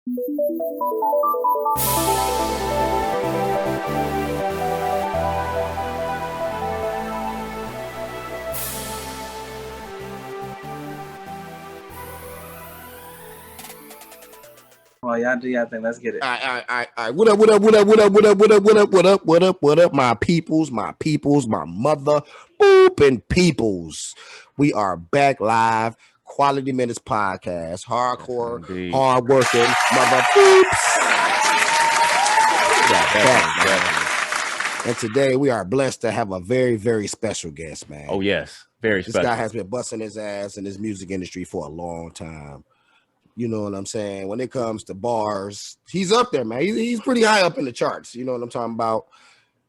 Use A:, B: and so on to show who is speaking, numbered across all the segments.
A: Well, y'all do y'all thing. Let's get it.
B: All right. What up, my peoples, my mother booping peoples. We are back live. Quality Minutes Podcast. Hardcore, hardworking mother boops. And today we are blessed to have a very, very special guest, man.
C: Oh, yes. Very special.
B: This guy has been busting his ass in this music industry for a long time. You know what I'm saying? When it comes to bars, he's up there, man. He's pretty high up in the charts. You know what I'm talking about?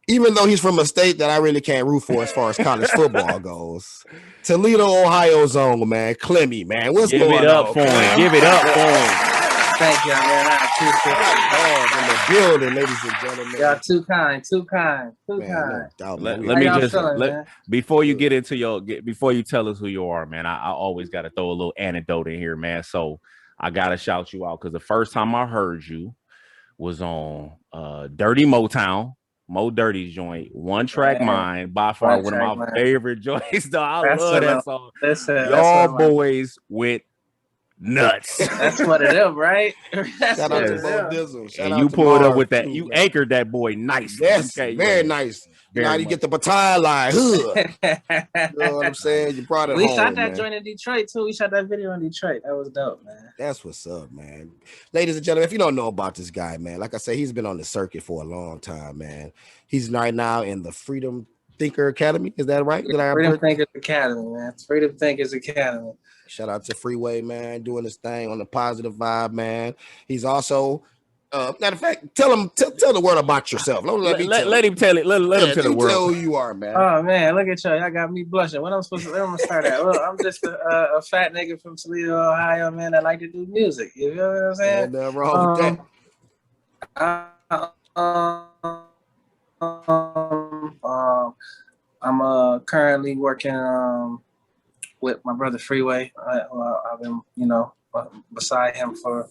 B: Even though he's from a state that I really can't root for as far as college football goes. Toledo, Ohio zone, man. Clemmye, man. What's going on?
C: Give it up for him. Give it up for him.
A: Thank y'all, man. I appreciate it.
B: In the building, ladies and gentlemen.
A: Y'all too kind.
B: Man, no doubt,
C: let
B: man.
C: me
A: y'all
C: just
A: feeling,
C: before you get into before you tell us who you are, man. I always got to throw a little anecdote in here, man. So I gotta shout you out because the first time I heard you was on Dirty Motown, Mo Dirty's joint, One Track Mind, by far one of my favorite joints. Though I love that song. Y'all boys went nuts.
A: That's what it is, right?
B: Shout out to Mo Dizzle.
C: And you pulled up with that. You anchored that boy nice.
B: Yes, okay, very nice. You know how you get the baton line. You know what I'm saying? You brought it
A: We
B: home,
A: shot that
B: man.
A: joint in Detroit, too. We shot that video in Detroit. That was dope, man.
B: That's what's up, man. Ladies and gentlemen, if you don't know about this guy, man, like I said, he's been on the circuit for a long time, man. He's right now in the Freedom Thinker Academy. Is that right?
A: Freedom Thinkers Academy, man. Freedom Thinkers Academy.
B: Shout out to Freeway, man, doing his thing on the positive vibe, man. He's also... matter of fact, tell the world about yourself. Let him tell it. Let him tell the world. Tell who you are, man.
A: Oh man, look at y'all. Y'all got me blushing. Where am I start at? Well, I'm just a fat nigga from Toledo, Ohio, man. That like to do music. You know what I'm saying?
B: Nothing wrong with
A: that. I'm currently working with my brother Freeway. I've been, beside him for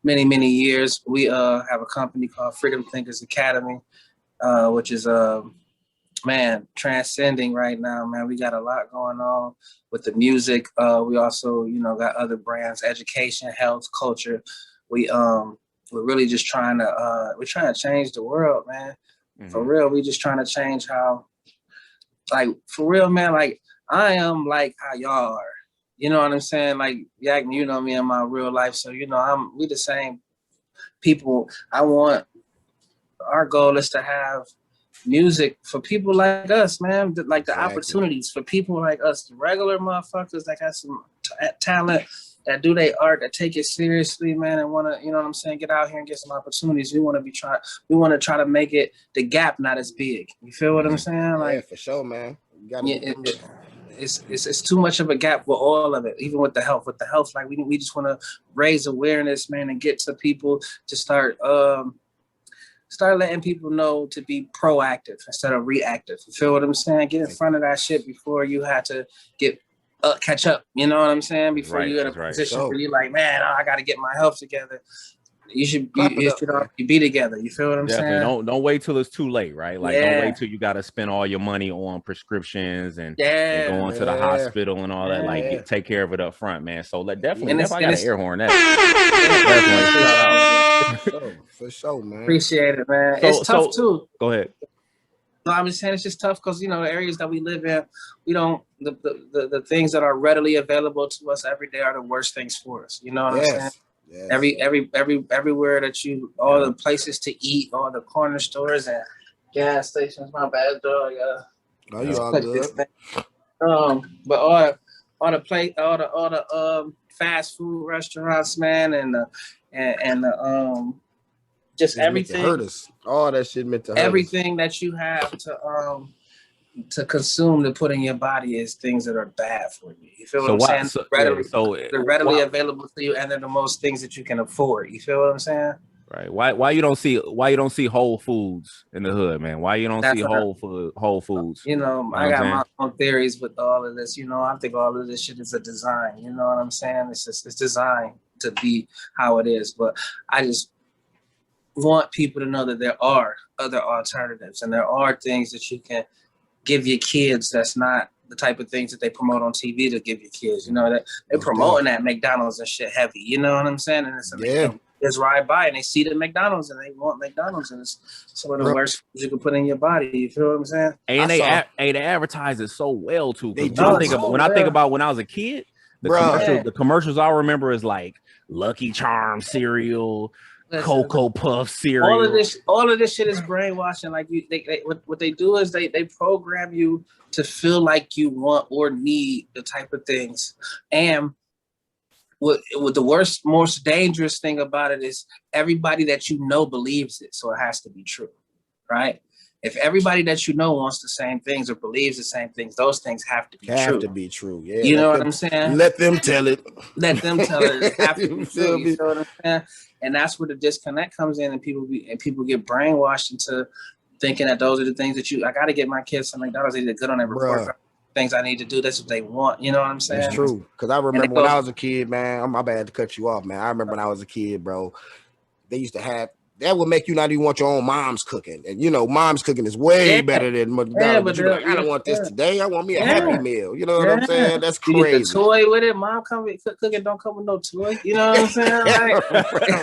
A: many years. We have a company called Freedom Thinkers Academy, which is transcending right now, man. We got a lot going on with the music. We also, got other brands, education, health, culture. We're really just trying to change the world, man. Mm-hmm. For real, we just trying to change how, like, for real, man, like, I am like how y'all are. You know what I'm saying? Like, Yak, you know me in my real life. So, we the same people. Our goal is to have music for people like us, man. Like the opportunities for people like us, the regular motherfuckers that got some talent, that do their art, that take it seriously, man, and want to, get out here and get some opportunities. We want to try to make it, the gap not as big. You feel what I'm saying? Like,
B: yeah, for sure, man.
A: It's too much of a gap with all of it, even with the health. With the health, like we just want to raise awareness, man, and get to people to start letting people know to be proactive instead of reactive. You feel what I'm saying? Get in front of that shit before you have to catch up. You know what I'm saying? Before you're in a position where you're like, man, I got to get my health together. You should be together. You feel what I'm saying?
C: Don't wait till it's too late, right? Like, don't wait till you got to spend all your money on prescriptions and going to the hospital and all that. Like, take care of it up front, man. So definitely I got an air horn. That
B: for sure, man.
A: Appreciate it, man. It's tough too.
C: Go ahead.
A: No, I'm just saying it's just tough because the areas that we live in, we don't the things that are readily available to us every day are the worst things for us. You know what I'm saying? Yes. Everywhere that all the places to eat, all the corner stores and gas stations. My bad, dog.
B: Oh, you all good.
A: But all the fast food restaurants, man, and just everything
B: hurt us. All that shit meant to hurt
A: everything us. That you have to consume, to put in your body is things that are bad for you. You feel what I'm saying? They're readily available to you, and they're the most things that you can afford. You feel what I'm saying?
C: Right. Why you don't see Whole Foods in the hood, man? Why you don't see Whole Foods?
A: I got my own theories with all of this. I think all of this shit is a design. You know what I'm saying? It's design. to be how it is. But I just want people to know that there are other alternatives, and there are things that you can give your kids that's not the type of things that they promote on TV to give your kids. You know, that they're promoting that McDonald's and shit heavy. You know what I'm saying? And it's ride by and they see the McDonald's and they want McDonald's, and it's some of the worst foods you can put in your body. You feel what I'm saying?
C: And they advertise it so well too. When I think about when I was a kid, the commercials I remember is like Lucky Charm cereal, Cocoa Puff cereal.
A: All of this shit is brainwashing. Like what they do is they program you to feel like you want or need the type of things. And what the most dangerous thing about it is everybody that you know believes it, so it has to be true, right? If everybody that you know wants the same things or believes the same things, those things have to be true.
B: Have to be true, yeah.
A: You know what I'm saying?
B: Let them tell it.
A: Let them tell it. It have to be true. You know what I'm saying? And that's where the disconnect comes in, and people get brainwashed into thinking that those are the things that I got to get my kids some McDonald's. They did good on their report. Things I need to do. That's what they want. You know what I'm saying?
B: It's true. Because I remember when I was a kid, man. My bad to cut you off, man. I remember when I was a kid, bro. They used to have. That would make you not even want your own mom's cooking. And, you know, mom's cooking is way better than McDonald's. But you're like, I don't want this today. I want me a Happy Meal. You know what I'm saying? That's crazy.
A: You get the toy with it. Mom cooking don't come with no toy. You know what I'm saying?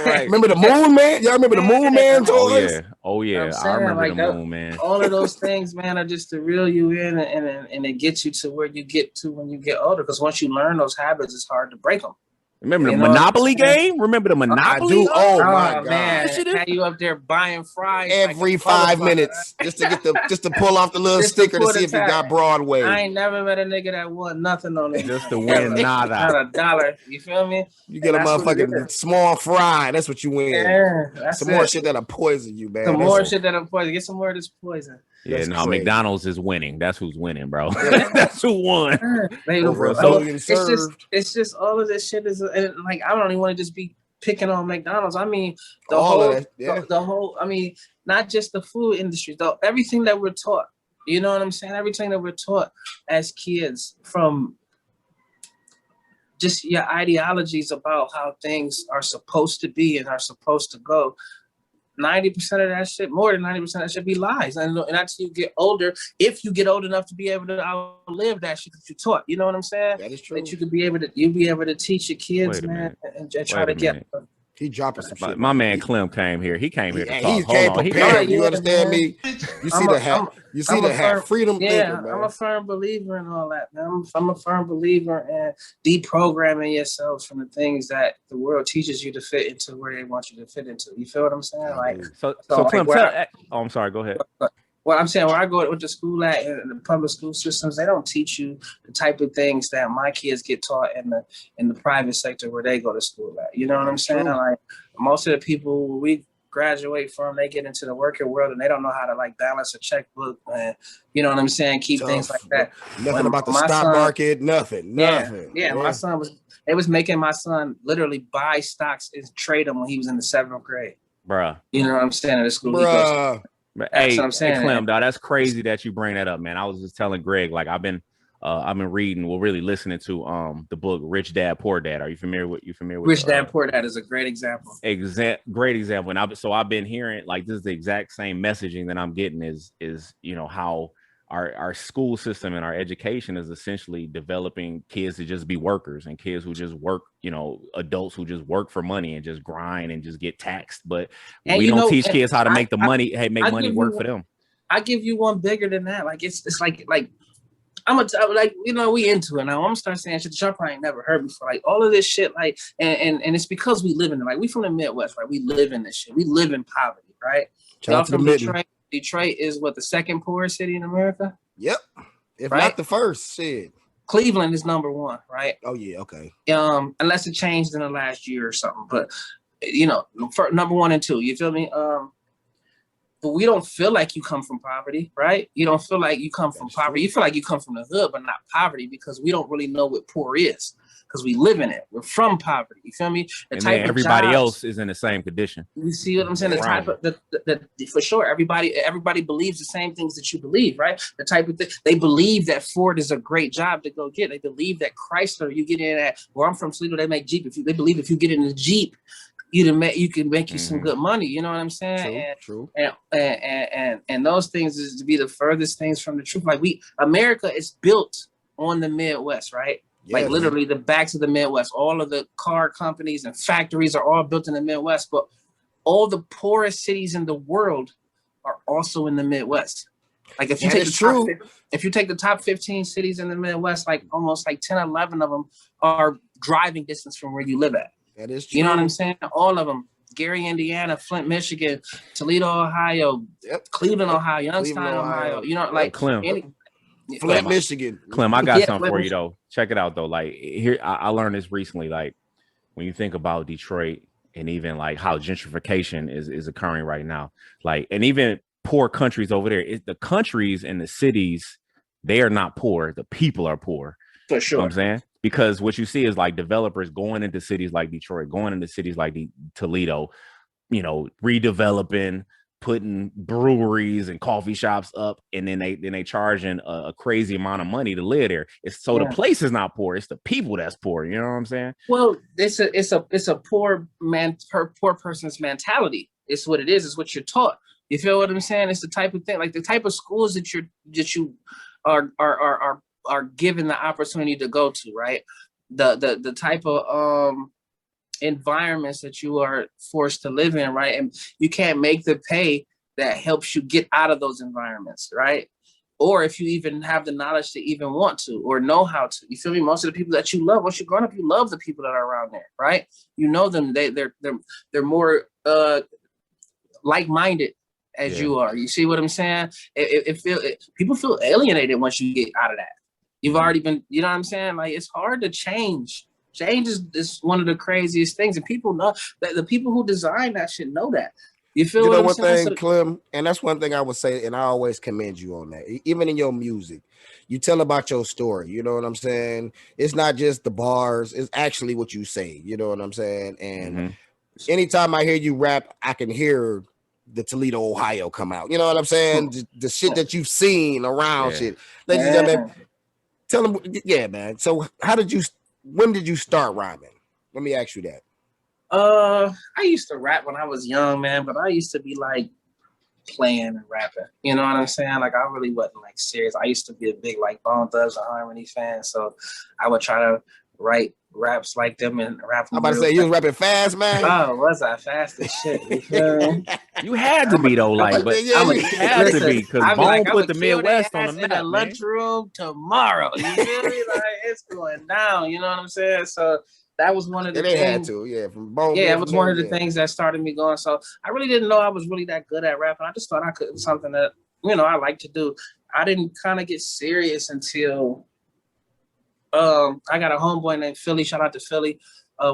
B: Right. Remember the Moon Man? Y'all remember the Moon Man toys?
C: Oh, yeah. I remember the Moon Man.
A: All of those things, man, are just to reel you in and it gets you to where you get to when you get older. Because once you learn those habits, it's hard to break them.
C: Remember the Monopoly game? Remember the Monopoly?
B: I do. Oh my God!
A: Man, had you up there buying fries
B: every 5 minutes just to pull off the little sticker to see if you got Broadway.
A: I ain't never met a nigga that won nothing on it.
C: Just to win nada.
A: Not a dollar. You feel me?
B: You get a motherfucking small fry. That's what you win.
A: Yeah,
B: some more shit that'll poison you, man.
A: Some more shit that'll poison. Get some more of this poison.
C: Yeah, no, crazy. McDonald's is winning. That's who's winning, bro. That's who won.
A: It's just all of this shit is like I don't even want to just be picking on McDonald's. I mean the whole. I mean not just the food industry, though. Everything that we're taught. You know what I'm saying? Everything that we're taught as kids, from just your ideologies about how things are supposed to be and are supposed to go. 90% of that shit, more than 90% of that shit be lies. And until you get older, if you get old enough to be able to outlive that shit that you taught, you know what I'm saying?
B: That is true.
A: That you'll be able to teach your kids, man, and try to get.
B: He dropping some shit.
C: My man Clem came here. He came here to talk.
B: He came prepared. You understand me? You see the hat. You see the hat. Freedom thinking, man.
A: I'm a firm believer in all that, man. I'm a firm believer in deprogramming yourselves from the things that the world teaches you to fit into where they want you to fit into. You feel what I'm saying? Like,
C: so Clem, I'm sorry. Go ahead.
A: Well, I'm saying where I go with the school at in the public school systems, they don't teach you the type of things that my kids get taught in the private sector where they go to school at. You know what I'm saying? Like most of the people we graduate from, they get into the working world and they don't know how to like balance a checkbook and you know what I'm saying, keep things like that.
B: Nothing about the stock market, nothing.
A: Yeah, my son was making my son literally buy stocks and trade them when he was in the 7th grade.
C: Bruh.
A: You know what I'm saying? At the school.
C: Bruh. Hey, Clem, dog, that's crazy that you bring that up, man. I was just telling Greg, like I've been reading, really listening to the book Rich Dad Poor Dad. Are you familiar with
A: Rich Dad Poor Dad is a great example.
B: Great example. And I've been hearing like this is the exact same messaging that I'm getting is you know how our school system and our education is essentially developing kids to just be workers and kids who just work, you know, adults who just work for money and just grind and just get taxed. But we don't teach kids how to make the money, make money work for them.
A: I give you one bigger than that. Like it's like I'm like, you know, we into it now. I'm gonna start saying shit that y'all probably never heard before. Like all of this shit, like and it's because we live in it. Like we from the Midwest, right? We live in this shit. We live in poverty, right? Y'all from Detroit. Detroit is what, the second poorest city in America?
B: Yep. If not the first, shit.
A: Cleveland is number 1, right?
B: Oh yeah, okay.
A: Unless it changed in the last year or something, but you know, for number 1 and 2, you feel me? But we don't feel like you come from poverty, right? You don't feel like you come from poverty. You feel like you come from the hood, but not poverty, because we don't really know what poor is. because we live in it. We're from poverty. You feel me? The
C: And
A: type
C: then
A: of
C: everybody
A: jobs,
C: else is in the same condition.
A: you see what I'm saying? The
C: Around
A: type of for sure. Everybody believes the same things that you believe, right? The type of thing they believe that Ford is a great job to go get. They believe that Chrysler, you get in at where I'm from, Toledo, they make Jeep. They believe if you get in the Jeep, you can make you some good money. You know what I'm saying?
B: True.
A: And those things is to be the furthest things from the truth. Like America is built on the Midwest, right?
B: Yes.
A: Like literally the backs of the Midwest. All of the car companies and factories are all built in the Midwest, but all the poorest cities in the world are also in the Midwest. Like if you take the top 15 cities in the Midwest, like almost like 10, 11 of them are driving distance from where you live at.
B: That is true.
A: You know what I'm saying? All of them. Gary, Indiana, Flint, Michigan, Toledo, Ohio, Cleveland, Ohio, Youngstown, Ohio. You know, like
C: Clem.
B: Flint, Michigan.
C: Clem, I got something for you though. Check it out though. Like here, I learned this recently. Like when you think about Detroit and even like how gentrification is occurring right now, like and even poor countries over there, the countries and the cities, they are not poor. The people are poor.
A: For sure.
C: You know what I'm saying? Because what you see is like developers going into cities like Detroit, going into cities like Toledo, you know, redeveloping, putting breweries and coffee shops up, and then they charging a crazy amount of money to live there. The place is not poor; it's the people that's poor. You know what I'm saying?
A: Well, it's a poor person's mentality. It's what it is. It's what you're taught. You feel what I'm saying? It's the type of thing, like the type of schools that you are given the opportunity to go to, right? The type of environments that you are forced to live in, right? And you can't make the pay that helps you get out of those environments, right? Or if you even have the knowledge to even want to or know how to. You feel me? Most of the people that you love, once you're growing up, you love the people that are around there, right? You know them. They're more like-minded as you are. You see what I'm saying? People feel alienated once you get out of that. You've already been, you know what I'm saying? Like, it's hard to change. Change is one of the craziest things. And people know that the people who design that should know that. You feel what I'm saying?
B: Thing, Clem, and that's one thing I would say, and I always commend you on that. Even in your music, you tell about your story. You know what I'm saying? It's not just the bars. It's actually what you say. You know what I'm saying? And anytime I hear you rap, I can hear the Toledo, Ohio come out. You know what I'm saying? The shit that you've seen around shit. Ladies and gentlemen, tell them, man. So when did you start rhyming? Let me ask you that.
A: I used to rap when I was young, man, but I used to be like playing and rapping. You know what I'm saying? Like I really wasn't like serious. I used to be a big like Bone Thugs and Harmony fan, so I would try to write raps like them and rap.
B: I'm about to say you was rapping fast, man.
A: Oh, was I fast as shit? You feel me?
C: You had to be though, like, but you had to be because Bone put the Midwest on the map,
A: in the lunchroom tomorrow. You feel me? Like it's going down. You know what I'm saying? So that was one of the things.
B: They had to, from Bone.
A: Yeah, it was one of the things that started me going. So I really didn't know I was really that good at rapping. I just thought I could. It was something that I like to do. I didn't kind of get serious until I got a homeboy named Philly. Shout out to Philly.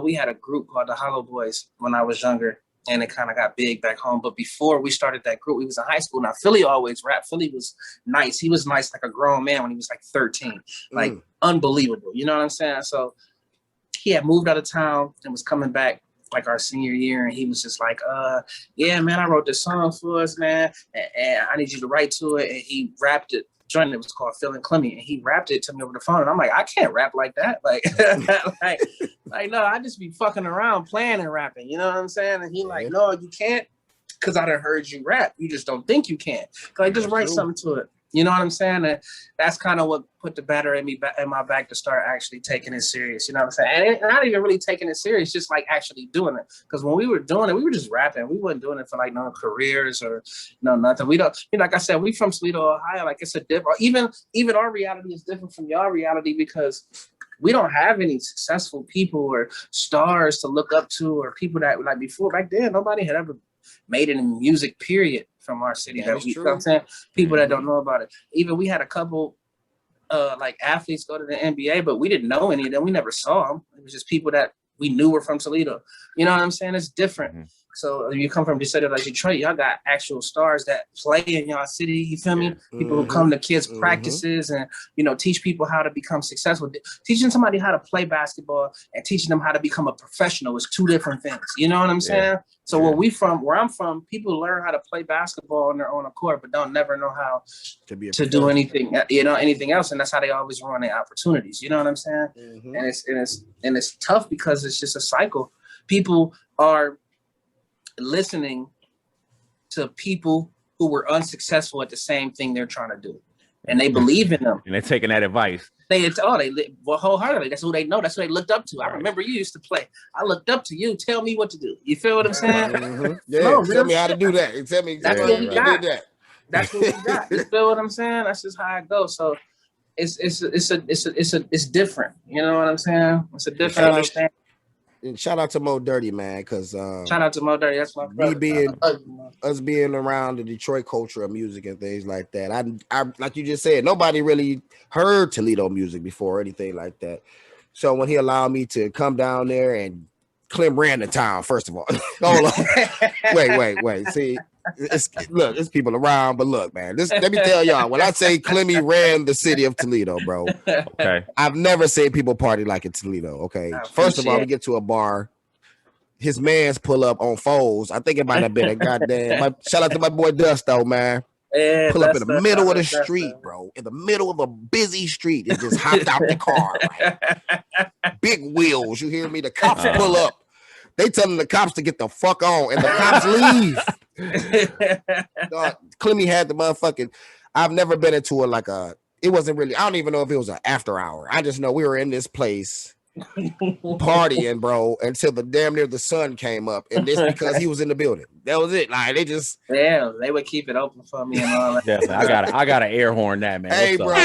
A: We had a group called the Hollow Boys when I was younger, and it kind of got big back home. But before we started that group, we was in high school. Now, Philly always rapped. Philly was nice. He was nice like a grown man when he was like 13. Like, unbelievable. You know what I'm saying? So he had moved out of town and was coming back like our senior year, and he was just like, yeah, man, I wrote this song for us, man, and I need you to write to it. And he rapped it. Joint, it was called Feeling Clemmye, and he rapped it to me over the phone, and I'm like, I can't rap like that, like, like no, I just be fucking around playing and rapping, you know what I'm saying? And he like, no, you can't, because I done heard you rap, you just don't think you can, like just write something to it, you know what I'm saying? And that's kind of what put the batter in my back to start actually taking it serious, you know what I'm saying? And not even really taking it serious, just like actually doing it, because when we were doing it, we were just rapping. We wasn't doing it for like no careers or no nothing. We don't, like I said, we from Toledo, Ohio. Like it's a different, even our reality is different from y'all reality, because we don't have any successful people or stars to look up to, or people that like before back then nobody had ever made it in music, period, from our city. That we, you know what I'm saying? People that don't know about it. Even we had a couple like athletes go to the NBA, but we didn't know any of them. We never saw them. It was just people that we knew were from Toledo. You know what I'm saying? It's different. So you come from the city like Detroit, y'all got actual stars that play in y'all city. You feel me? People who come to kids' practices and, you know, teach people how to become successful. Teaching somebody how to play basketball and teaching them how to become a professional is two different things. You know what I'm saying? So where I'm from, people learn how to play basketball on their own accord, but don't never know how to do anything, you know, anything else. And that's how they always run their opportunities. You know what I'm saying? And it's tough because it's just a cycle. People are listening to people who were unsuccessful at the same thing they're trying to do, and they believe in them,
C: and they're taking that advice.
A: Wholeheartedly. That's who they know. That's who they looked up to. Right. I remember you used to play. I looked up to you. Tell me what to do. You feel what I'm saying?
B: Tell me how to do that. Tell me
A: that's what we got. That's what we got. You feel what I'm saying? That's just how it goes. So it's different. You know what I'm saying? It's a different understanding.
B: And shout out to Mo Dirty, man, because
A: shout out to Mo Dirty. That's my brother.
B: Us being around the Detroit culture of music and things like that. I like you just said, nobody really heard Toledo music before or anything like that. So when he allowed me to come down there, and Clem ran the town, first of all. Hold on. Wait. See, it's people around, but look, man, let me tell y'all, when I say Clemmye ran the city of Toledo, bro,
C: okay,
B: I've never seen people party like in Toledo. Okay, first of all, we get to a bar, his man's pull up on foes. I think it might have been a goddamn. Shout out to my boy Dusto, man.
A: Yeah,
B: pull up in the middle of the street, bro. In the middle of a busy street, it just hopped out the car. Like, big wheels, you hear me? The cops pull up. They telling the cops to get the fuck on, and the cops leave. Clemmye had the motherfucking. I've never been into it wasn't really. I don't even know if it was an after hour. I just know we were in this place partying, bro, until the damn near the sun came up, and this because he was in the building. That was it. Like
A: they would keep it open for me and all that.
C: Definitely. I gotta air horn that, man.
B: Hey,
C: What's
B: bro.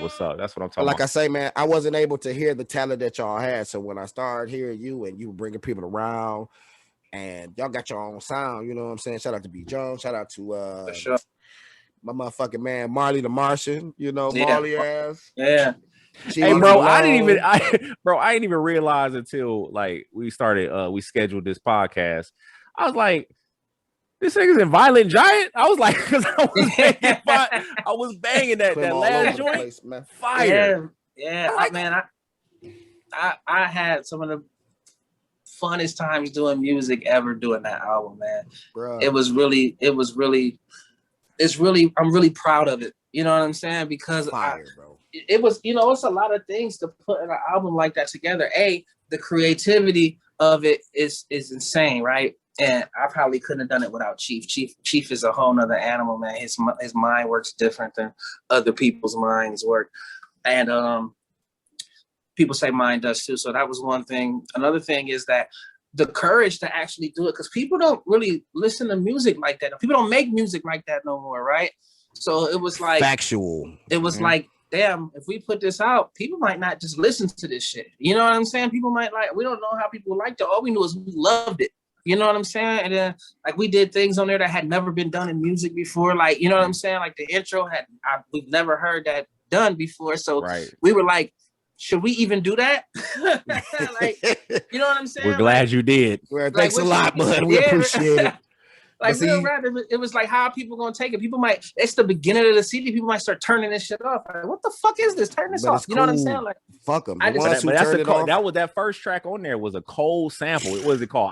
C: What's up? That's what I'm talking
B: like
C: about.
B: I say, man, I wasn't able to hear the talent that y'all had. So when I started hearing you and you were bringing people around, and y'all got your own sound, you know what I'm saying? Shout out to B. Jones. Shout out to my motherfucking man Marley the Martian. You know, Marley ass.
A: Yeah.
C: Hey, bro, I didn't even realize until like we scheduled this podcast. I was like, this nigga's in Violent Giant. I was like, because I was banging that last joint.
B: Place,
C: fire.
A: Yeah. I had some of the funnest times doing music ever doing that album, man. Bruh. I'm really proud of it. You know what I'm saying? Because
B: fire, bro.
A: It was, it's a lot of things to put in an album like that together. The creativity of it is insane, right? And I probably couldn't have done it without Chief. Chief is a whole nother animal, man. His mind works different than other people's minds work. And people say mine does too. So that was one thing. Another thing is that the courage to actually do it, because people don't really listen to music like that. People don't make music like that no more, right? So it was like
B: factual.
A: It was like, damn, if we put this out, people might not just listen to this shit. You know what I'm saying? People might we don't know how people liked it. All we knew is we loved it. You know what I'm saying? And then we did things on there that had never been done in music before. Like, you know what I'm saying? Like the intro we've never heard that done before. So we were like, should we even do that? You know what I'm saying?
C: We're glad you did.
B: Thanks a lot, bud. We appreciate it.
A: Real rap, it was like, how are people gonna take it? People might, it's the beginning of the CD, people might start turning this shit off. Like, what the fuck is this? Turn this off. You know what I'm saying? Like,
B: fuck them.
C: That first track on there was a cold sample. What was it called?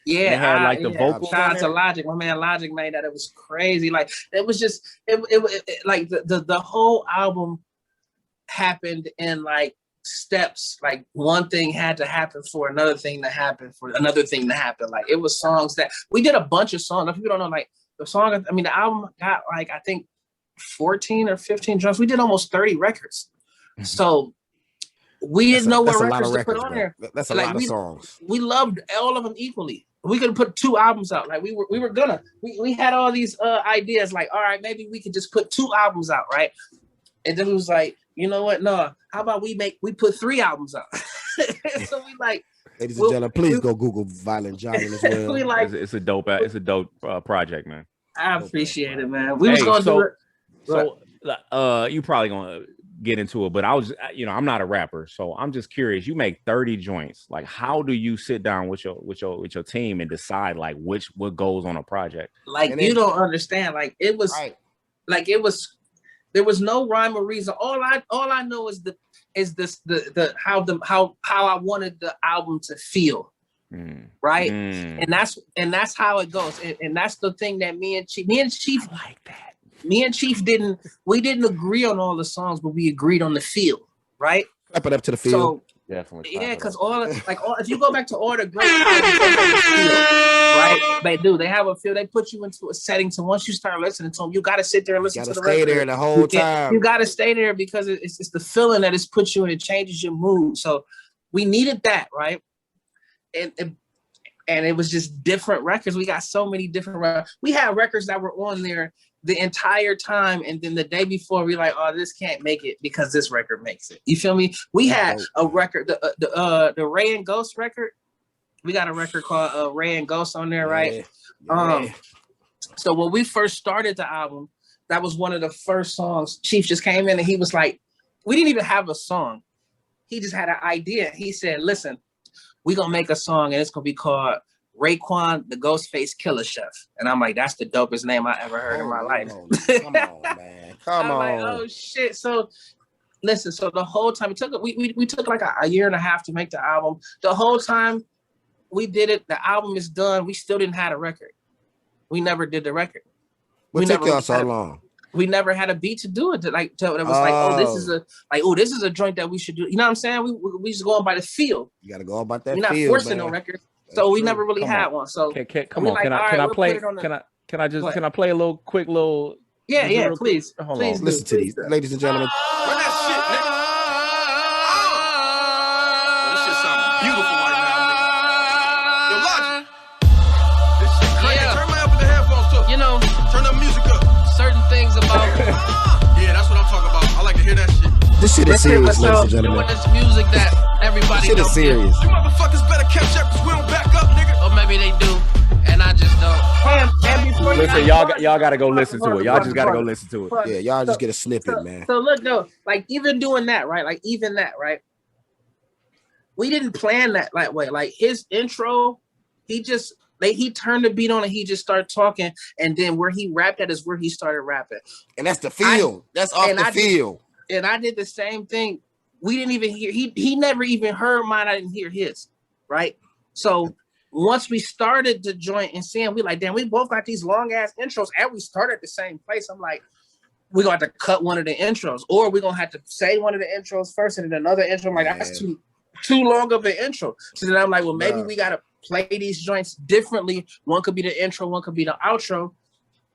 C: It had the vocals.
A: Shout out to Logic. My man Logic made that. It was crazy. Like, it was just it like the whole album happened in like steps. Like one thing had to happen for another thing to happen for another thing to happen. Like it was songs that we did a bunch of songs. If people don't know, like the album got like I think 14 or 15 drums. We did almost 30 records. So we didn't know what records to put on there.
B: That's a lot of songs.
A: We loved all of them equally. We could put 2 albums out. Like we had all these ideas. Like, all right, maybe we could just put 2 albums out, right? And then it was like, you know what? No, how about we put 3 albums out? So we like,
B: ladies and gentlemen, please go Google Violent Giant as well.
C: It's a dope project, man.
A: I appreciate it, man. We was gonna do it.
C: So you probably gonna get into it, but I was, I'm not a rapper, so I'm just curious. You make 30 joints. Like, how do you sit down with your team and decide like what goes on a project?
A: Like,
B: And
A: you
B: then,
A: don't understand. Like, it was
B: right.
A: like it was. There was no rhyme or reason. All I know is how I wanted the album to feel. Right. And that's how it goes. And that's the thing that me and Chief
C: I like that.
A: Me and Chief didn't agree on all the songs, but we agreed on the feel, right?
B: Clap it up to the field.
A: So
C: definitely,
A: yeah, because if you go back to all the great albums, they have a feel, right? They do. They have a feel. They put you into a setting. So once you start listening to them, you got to sit there and listen to the record.
B: Stay there the whole time.
A: You got to stay there because it's the feeling that it's put you in. It changes your mood. So we needed that, right? And it was just different records. We got so many different records. We had records that were on there the entire time, and then the day before we like, oh, this can't make it because this record makes it. You feel me? We had a record, the Ray and Ghost record. We got a record called Ray and Ghost on there, right? Yeah. So when we first started the album, that was one of the first songs. Chief just came in and he was like, we didn't even have a song. He just had an idea. He said, listen, we're going to make a song and it's going to be called Raekwon, the Ghostface Killer Chef. And I'm like, that's the dopest name I ever heard in my life.
B: Come on, man. Come on.
A: Like, oh, shit. So, listen, so the whole time, we took like a year and a half to make the album. The whole time we did it, the album is done. We still didn't have a record. We never did the record.
B: What took y'all so long?
A: We never had a beat to do it. It was this is a joint that we should do. You know what I'm saying? We just going by the feel.
B: You got to go about that.
A: We're not forcing no record. So we never really had one. So
C: come on, like, can I play? Can I play a quick little?
A: Yeah, please.
B: Hold on. Listen to these, ladies and gentlemen.
D: Run that shit, nigga. This shit sounds beautiful right now, nigga. Yo, Logic. This shit crazy. Yeah. Turn me up with the headphones too.
A: You know,
D: turn the music up.
A: Certain things about.
D: Yeah, that's what I'm talking about. I like to hear that shit.
B: This shit is serious, ladies and gentlemen.
A: This music that everybody
B: knows. This shit is serious.
D: You motherfuckers better catch up because we don't back up, nigga.
A: Or maybe they do, and I just don't.
C: Listen, y'all gotta go listen to it. Y'all just gotta go listen to it.
B: Yeah, y'all just get a snippet, man.
A: So look, no, like even doing that, right? Like even that, right? We didn't plan that way. Like his intro, he turned the beat on and he just started talking, and then where he rapped at is where he started rapping.
B: And that's the feel. That's off the feel.
A: And I did the same thing. We didn't even hear, he never even heard mine. I didn't hear his, right? So once we started the joint and seeing, we like, damn, we both got these long ass intros and we started at the same place. I'm like, we're gonna have to cut one of the intros, or we're gonna have to say one of the intros first and then another intro. I'm like, that's too long of an intro. So then I'm like, well, maybe we gotta play these joints differently. One could be the intro, one could be the outro.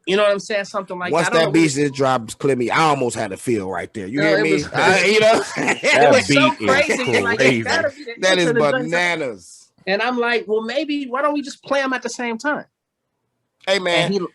A: You know what I'm saying? Something like
B: once
A: that.
B: Once that beat just drops, Clemmye, I almost had a feel right there. You hear me?
A: It was so crazy. Like,
B: that is bananas.
A: And I'm like, well, maybe why don't we just play them at the same time?
B: Hey, man.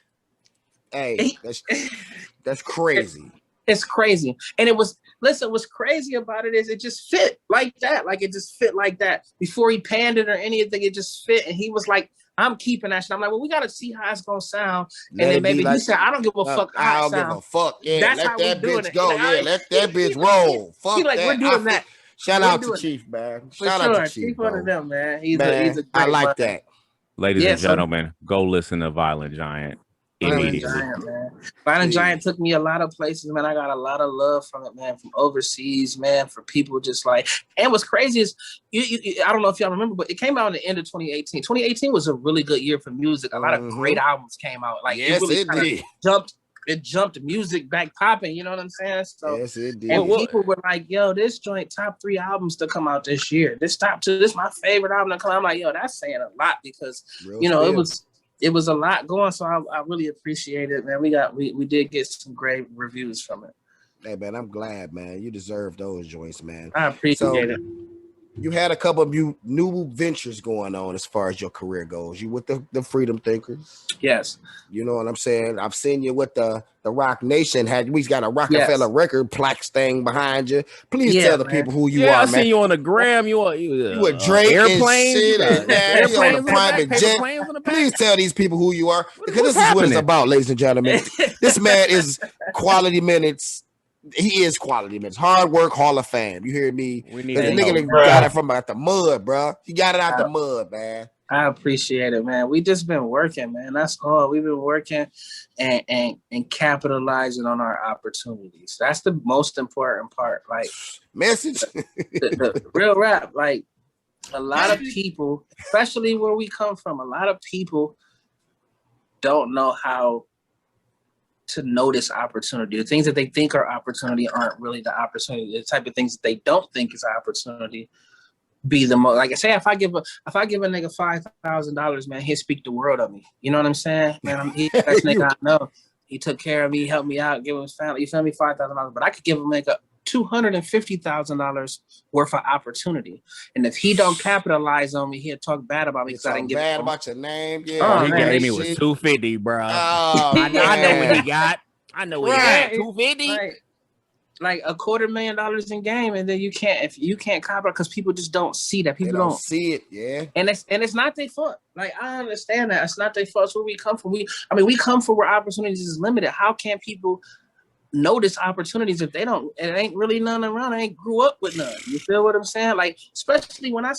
B: That's crazy.
A: It's crazy. And what's crazy about it is it just fit like that. Like it just fit like that. Before he panned it or anything, it just fit. And he was like, I'm keeping that shit. I'm like, well, we got to see how it's going to sound. And then maybe he said, I don't give a fuck how it sounds. I don't give a
B: fuck. Yeah, that's let that bitch go. Yeah, let that bitch roll. Fuck
A: like,
B: that.
A: We're doing that.
B: Shout out to Chief, man. Shout out to Chief,
A: one of them, man. He's
B: a
A: great
B: I like that.
C: Ladies and gentlemen, go listen to Violent Giant.
A: Violent Giant took me a lot of places, man. I got a lot of love from it, man, from overseas, man, for people just like. And what's crazy is, I don't know if y'all remember, but it came out in the end of 2018. 2018 was a really good year for music. A lot of great albums came out. Like,
B: yes, it did.
A: It jumped music back popping. You know what I'm saying? So,
B: yes, it did.
A: And people were like, "Yo, this joint top 3 albums to come out this year. This top 2. This is my favorite album to come out." I'm like, "Yo, that's saying a lot because it was a lot going." So I really appreciate it, man. We did get some great reviews from it.
B: Hey, man, I'm glad, man. You deserve those joints, man.
A: I appreciate it.
B: You had a couple of new ventures going on as far as your career goes. You with the Freedom Thinkers.
A: Yes.
B: You know what I'm saying? I've seen you with the Rock Nation. We got a Rockefeller record plaques thing behind you. Please tell the people who you are, man.
C: I seen you on the gram. You
B: a Drake airplane. You on a private jet. Please tell these people who you are, because this is what it's about, ladies and gentlemen. This man is quality minutes he is quality, man. It's hard work, Hall of Fame. You hear me?
C: We need
B: The
C: to
B: nigga
C: know.
B: that got it from out the mud, bro. He got it out the mud, man.
A: I appreciate it, man. We just been working, man. That's all. We've been working and capitalizing on our opportunities. That's the most important part. Like
B: message,
A: the real rap. Like a lot of people, especially where we come from, a lot of people don't know how to notice opportunity. The things that they think are opportunity aren't really the opportunity. The type of things that they don't think is opportunity be the most. Like I say, if I give a nigga $5,000, man, he'll speak the world of me. You know what I'm saying? Man, he's the best nigga I know. He took care of me, helped me out, give him his family. You feel me? $5,000, but I could give him like a $250,000 worth of opportunity. And if he don't capitalize on me, he'll talk bad about me because I didn't give
B: bad
A: him
B: about your name. Yeah,
C: He gave me was $250, bro.
B: Oh,
C: I know what he got. I know what he got. $250.
A: Like $250,000 in game, and then you can't copy because people just don't see that. People don't
B: see it, yeah.
A: And it's not their fault. Like I understand that it's not their fault. It's where we come from. We come from where opportunities is limited. How can people notice opportunities if they don't? It ain't really none around. I ain't grew up with none. You feel what I'm saying? Like especially when I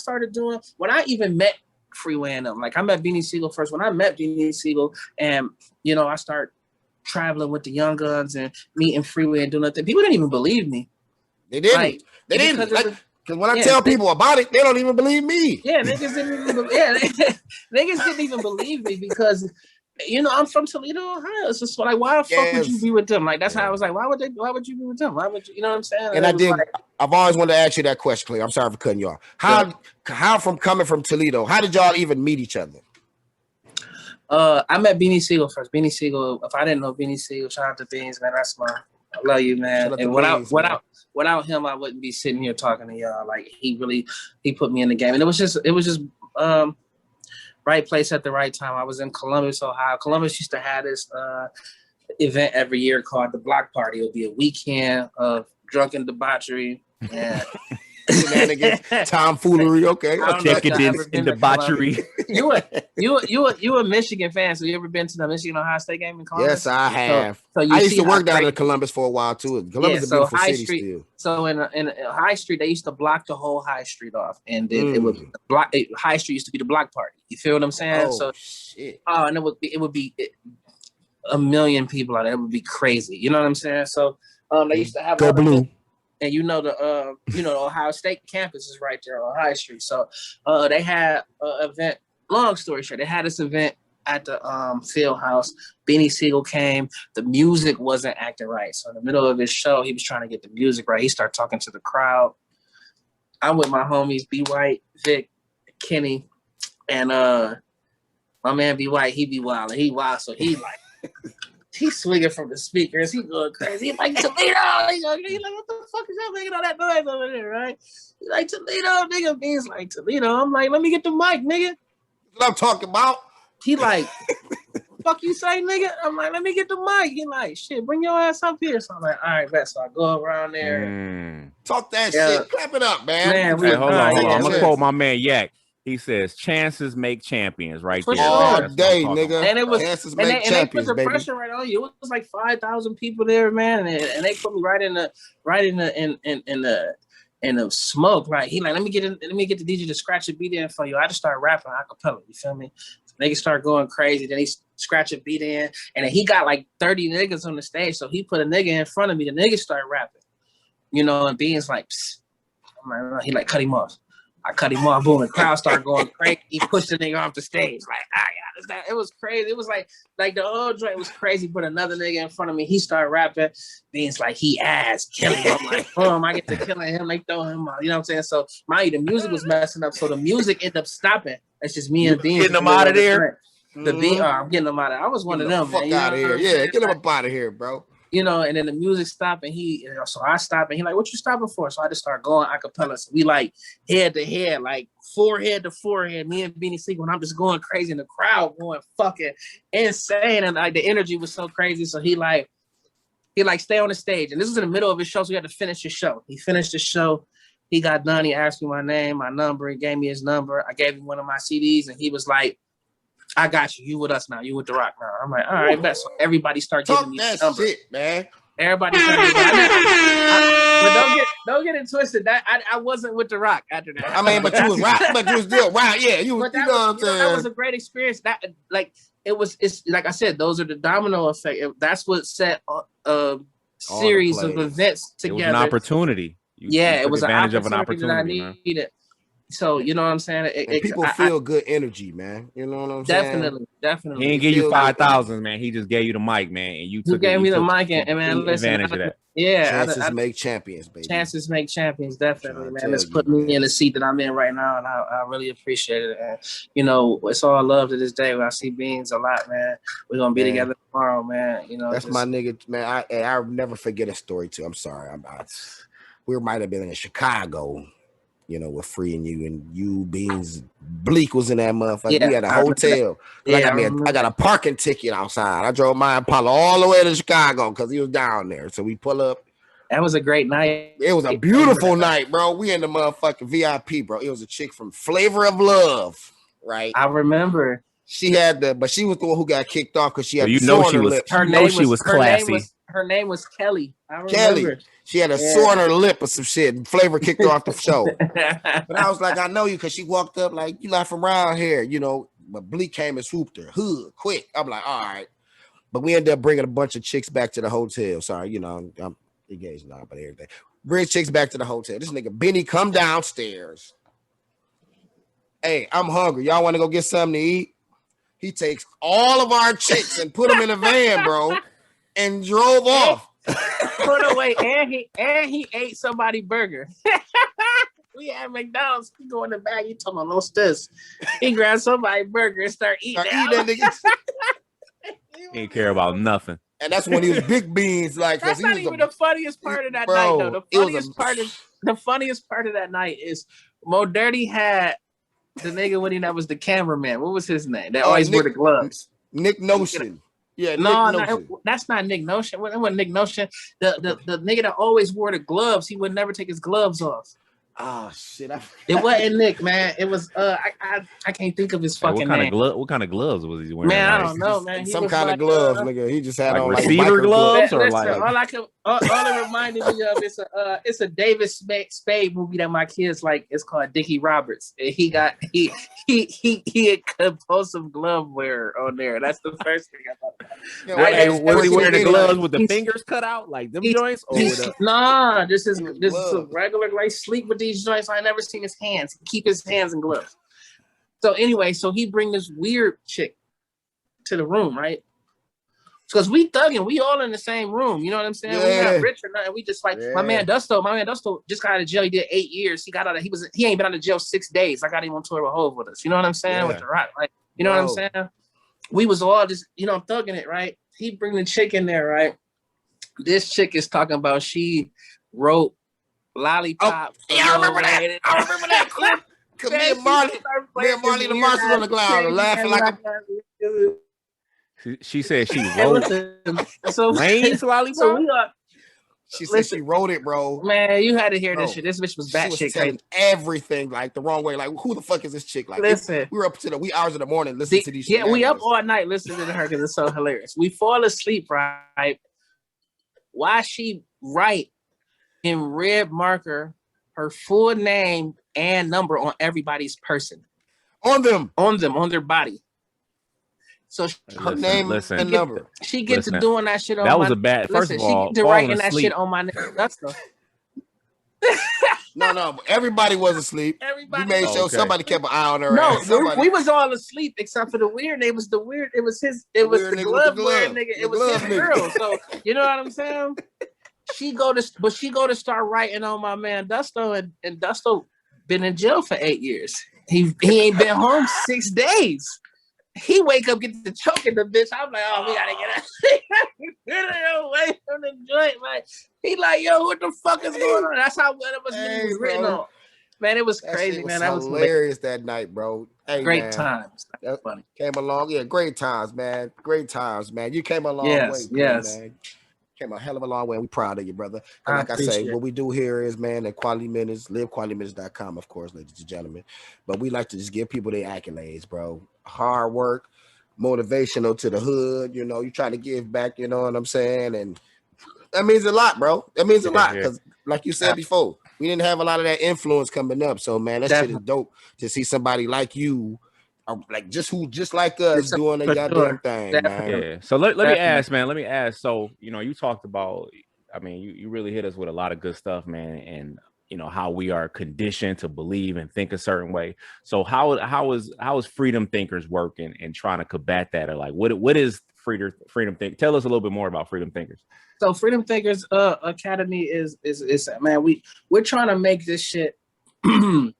A: even met Freeway and them. Like I met Beanie Siegel first. When I met Beanie Siegel, and I start traveling with the Young Guns and meeting Freeway and doing nothing. People didn't even believe me.
B: They didn't. Because when I tell people about it, they don't even believe me.
A: Yeah, niggas didn't even believe me because I'm from Toledo, Ohio. It's just like, why the fuck would you be with them? Like that's how I was like, why would you be with them? Why would you know what I'm saying?
B: And I've always wanted to ask you that question, Clay. I'm sorry for cutting you off. How from coming from Toledo, how did y'all even meet each other?
A: I met Beanie Siegel first. Beanie Siegel, if I didn't know Beanie Siegel, shout out to Beans, man. I love you, man. And without him, I wouldn't be sitting here talking to y'all. Like he put me in the game. And it was just right place at the right time. I was in Columbus, Ohio. Columbus used to have this event every year called the Block Party. It would be a weekend of drunken debauchery and
B: tomfoolery. Okay,
C: decadence and debauchery.
A: You a Michigan fan? So you ever been to the Michigan Ohio State game in Columbus?
B: Yes, I have. So I used to work down in Columbus for a while too. Columbus is a beautiful city still.
A: So in High Street, they used to block the whole High Street off, and then it would block. High Street used to be the block party. You feel what I'm saying?
B: Shit.
A: And it would be a million people out there. It would be crazy. You know what I'm saying? So they used to have
B: Go Blue.
A: And the Ohio State campus is right there on High Street. So they had an event. Long story short, they had this event at the field house. Beanie Siegel came. The music wasn't acting right. So in the middle of his show, he was trying to get the music right. He started talking to the crowd. I'm with my homies, B. White, Vic, Kenny, and my man B. White, he be wild. He wild. So he like he's swinging from the speakers. He going crazy. He like, Toledo. He like, what the fuck is that making all that noise over there, right? He like, Toledo, nigga. Beans like, Toledo. I'm like, let me get the mic, nigga.
B: What I'm talking about.
A: He like, fuck you say, nigga? I'm like, let me get the mic. He like, shit, bring your ass up here. So I'm like, all right, bet. So I go around there.
B: Talk that shit. Clap it up, man.
C: Hey, hold on. I'm going to quote my man Yak. He says, chances make champions, right there.
B: All day, nigga.
A: And it was,
B: chances
A: and
B: make
A: they
B: champions,
A: put the
B: baby.
A: pressure right on you. It was like 5,000 people there, man. And they put me right in the smoke, right? He like, let me get the DJ to scratch a beat in for you. I just started rapping a cappella, you feel me? So niggas start going crazy. Then he scratch a beat in, and then he got like 30 niggas on the stage. So he put a nigga in front of me. The niggas started rapping, and Bean's like, psst. I'm like, he like cut him off. I cut him off, boom, the crowd started going crazy. He pushed the nigga off the stage. Like, it was crazy. It was like the whole joint was crazy. Put another nigga in front of me. He started rapping. Beans like, he ass, killing him. I'm like, boom, I get to killing him. They throw him out. You know what I'm saying? So, the music was messing up. So the music ended up stopping. That's just me and Beans.
C: Getting them out of there.
A: The beat, I'm getting them out of there. I was one of them.
B: Fuck out of here. Yeah, get him up out of here, bro.
A: And then the music stopped, and so I stopped, and he like, what you stopping for? So I just started going a cappella. So we like head to head, like forehead to forehead, me and Beanie Siegel, and I'm just going crazy, and the crowd going fucking insane, and like the energy was so crazy. So he stay on the stage, and this was in the middle of his show, so we had to finish his show. He finished the show. He got done. He asked me my name, my number. He gave me his number. I gave him one of my CDs, and he was like, I got you. You with us now. You with the Rock now. I'm like, all right, bet. So everybody start giving me
B: that
A: number.
B: shit, man.
A: Everybody turned it. But don't get it twisted. That I wasn't with The Rock after that.
B: I mean, but you was right. But you was still right. Yeah, you know what I'm saying.
A: That was a great experience. That it's like I said, those are the domino effect. That's what set a series of events together.
C: It was an opportunity.
A: It was an opportunity that I needed. Man. So you know what I'm saying.
B: People feel good energy, man. You know what I'm saying?
A: Definitely.
C: He didn't give you 5,000, man. He just gave you the mic, man, and you
A: gave me the mic, and man, listen,
C: advantage of that.
A: Yeah,
B: chances make champions, baby.
A: Chances make champions, definitely, man. It's put me in the seat that I'm in right now, and I really appreciate it. And you know, it's all love to this day. When I see Beans a lot, man. We're gonna be together tomorrow, man. You know,
B: that's my nigga, man. I'll never forget a story too. I'm sorry. We might have been in Chicago. You know, we're freeing you, and you Beans Bleak was in that motherfucker. We had a hotel. I got a parking ticket outside. I drove my Impala all the way to Chicago because he was down there. So we pull up.
A: That was a great night.
B: It was a beautiful night, bro. We in the motherfucking VIP, bro. It was a chick from Flavor of Love, right?
A: I remember.
B: She had but she was the one who got kicked off because she had
C: she was classy.
A: Her name was Kelly. I remember.
B: Kelly. She had a sore on her lip or some shit, and Flavor kicked her off the show. But I was like, I know you, because she walked up like, you not from around here, you know. But Bleak came and swooped her. Hood, quick. I'm like, all right. But we ended up bringing a bunch of chicks back to the hotel. Sorry, you know, I'm engaged now, but everything. Bring chicks back to the hotel. This nigga Beanie come downstairs. Hey, I'm hungry. Y'all want to go get something to eat? He takes all of our chicks and put them in a van, bro, and drove off.
A: Put away, and he ate somebody's burger. We had McDonald's. He go in the bag. He told me, "No this." He grabbed somebody's burger and start eating that nigga.
C: He didn't care about nothing.
B: And that's when he was big beans. Like
A: that's not even the funniest part of that night, though. The funniest part of that night is Mo Dirty had the nigga when that was the cameraman. What was his name? That always wore the gloves.
B: Nick Notion. Yeah,
A: that's not Nick Notion. It wasn't Nick Notion. The nigga that always wore the gloves, he would never take his gloves off.
B: Oh shit!
A: It wasn't Nick, man. It was I can't think of his fucking name.
C: What kind of gloves was he wearing?
A: Man, I don't know, man.
B: Some kind of gloves, nigga. He just had on like
C: receiver gloves, or
A: all it reminded me of it's a David Spade movie that my kids like. It's called Dickie Roberts. And he had compulsive glove wear on there. That's the first thing I thought about.
C: Was he wearing the gloves with the fingers cut out, like them joints?
A: Nah, this is a regular like sleep with these joints. I never seen his hands. Keep his hands in gloves. So anyway, he bring this weird chick to the room, right? Because we thugging, we all in the same room. You know what I'm saying? Yeah. We not rich or nothing. We just like my man Dusto just got out of jail. He did 8 years. He got out of he ain't been out of jail 6 days. I got him on tour with Hove with us. You know what I'm saying? With The Rock, like you know what I'm saying? We was all just thugging it, right? He bring the chick in there, right? This chick is talking about she wrote Lollipop.
B: I remember that clip. Me and Marley the monster on the ground laughing like a.
C: She said she wrote Lane's Lollipop.
B: She said she wrote it, bro.
A: Man, you had to hear this shit. This bitch was batshit crazy.
B: Everything like the wrong way. Like, who the fuck is this chick? Like,
A: listen,
B: we were up to the wee hours in the morning listening to these.
A: Yeah, we up all night listening to her because it's so hilarious. We fall asleep, right? Why she write in red marker her full name and number on everybody's person? On their body. So her name and number. She gets to doing that shit on
C: that was a bad. First of all,
A: she get to writing that shit on my name. That's the.
B: No. Everybody was asleep. We made sure somebody kept an eye on her.
A: No, we was all asleep except for the weird. It was the weird. It was his. It was the glove wearing nigga. It was his girl. So you know what I'm saying? She go to start writing on my man Dusto, and Dusto been in jail for 8 years. He ain't been home 6 days. He wake up, get to choking the bitch. I'm like, oh, we gotta get away from the joint, man. He like, yo, what the fuck is going on? That's how one of us was written on. Man, it was crazy, man. That was
B: hilarious that night, bro. Hey,
A: great times. That's funny.
B: Came along, great times, man. Great times, man. You came a long way, man. Came a hell of a long way. And we proud of you, brother. And like I say, what we do here is, man, at Quality Minutes, livequalityminutes.com, of course, ladies and gentlemen. But we like to just give people their accolades, bro. Hard work, motivational to the hood. You know, you try to give back, you know what I'm saying? And That means a lot, bro. That means a lot
C: Yeah.
B: because, like you said before, we didn't have a lot of that influence coming up. So, man, that shit is dope to see somebody like you, like just like us, doing a
A: For
B: goddamn
A: sure.
B: thing,
A: Definitely.
B: man.
C: Yeah. So let me
A: Definitely.
C: ask, man. Let me ask. So, you talked about, I mean, you really hit us with a lot of good stuff, man. And how we are conditioned to believe and think a certain way. So how is freedom thinkers working and trying to combat that? Or like, what is freedom think? Tell us a little bit more about freedom thinkers.
A: So Freedom Thinkers Academy is man, we're trying to make this shit a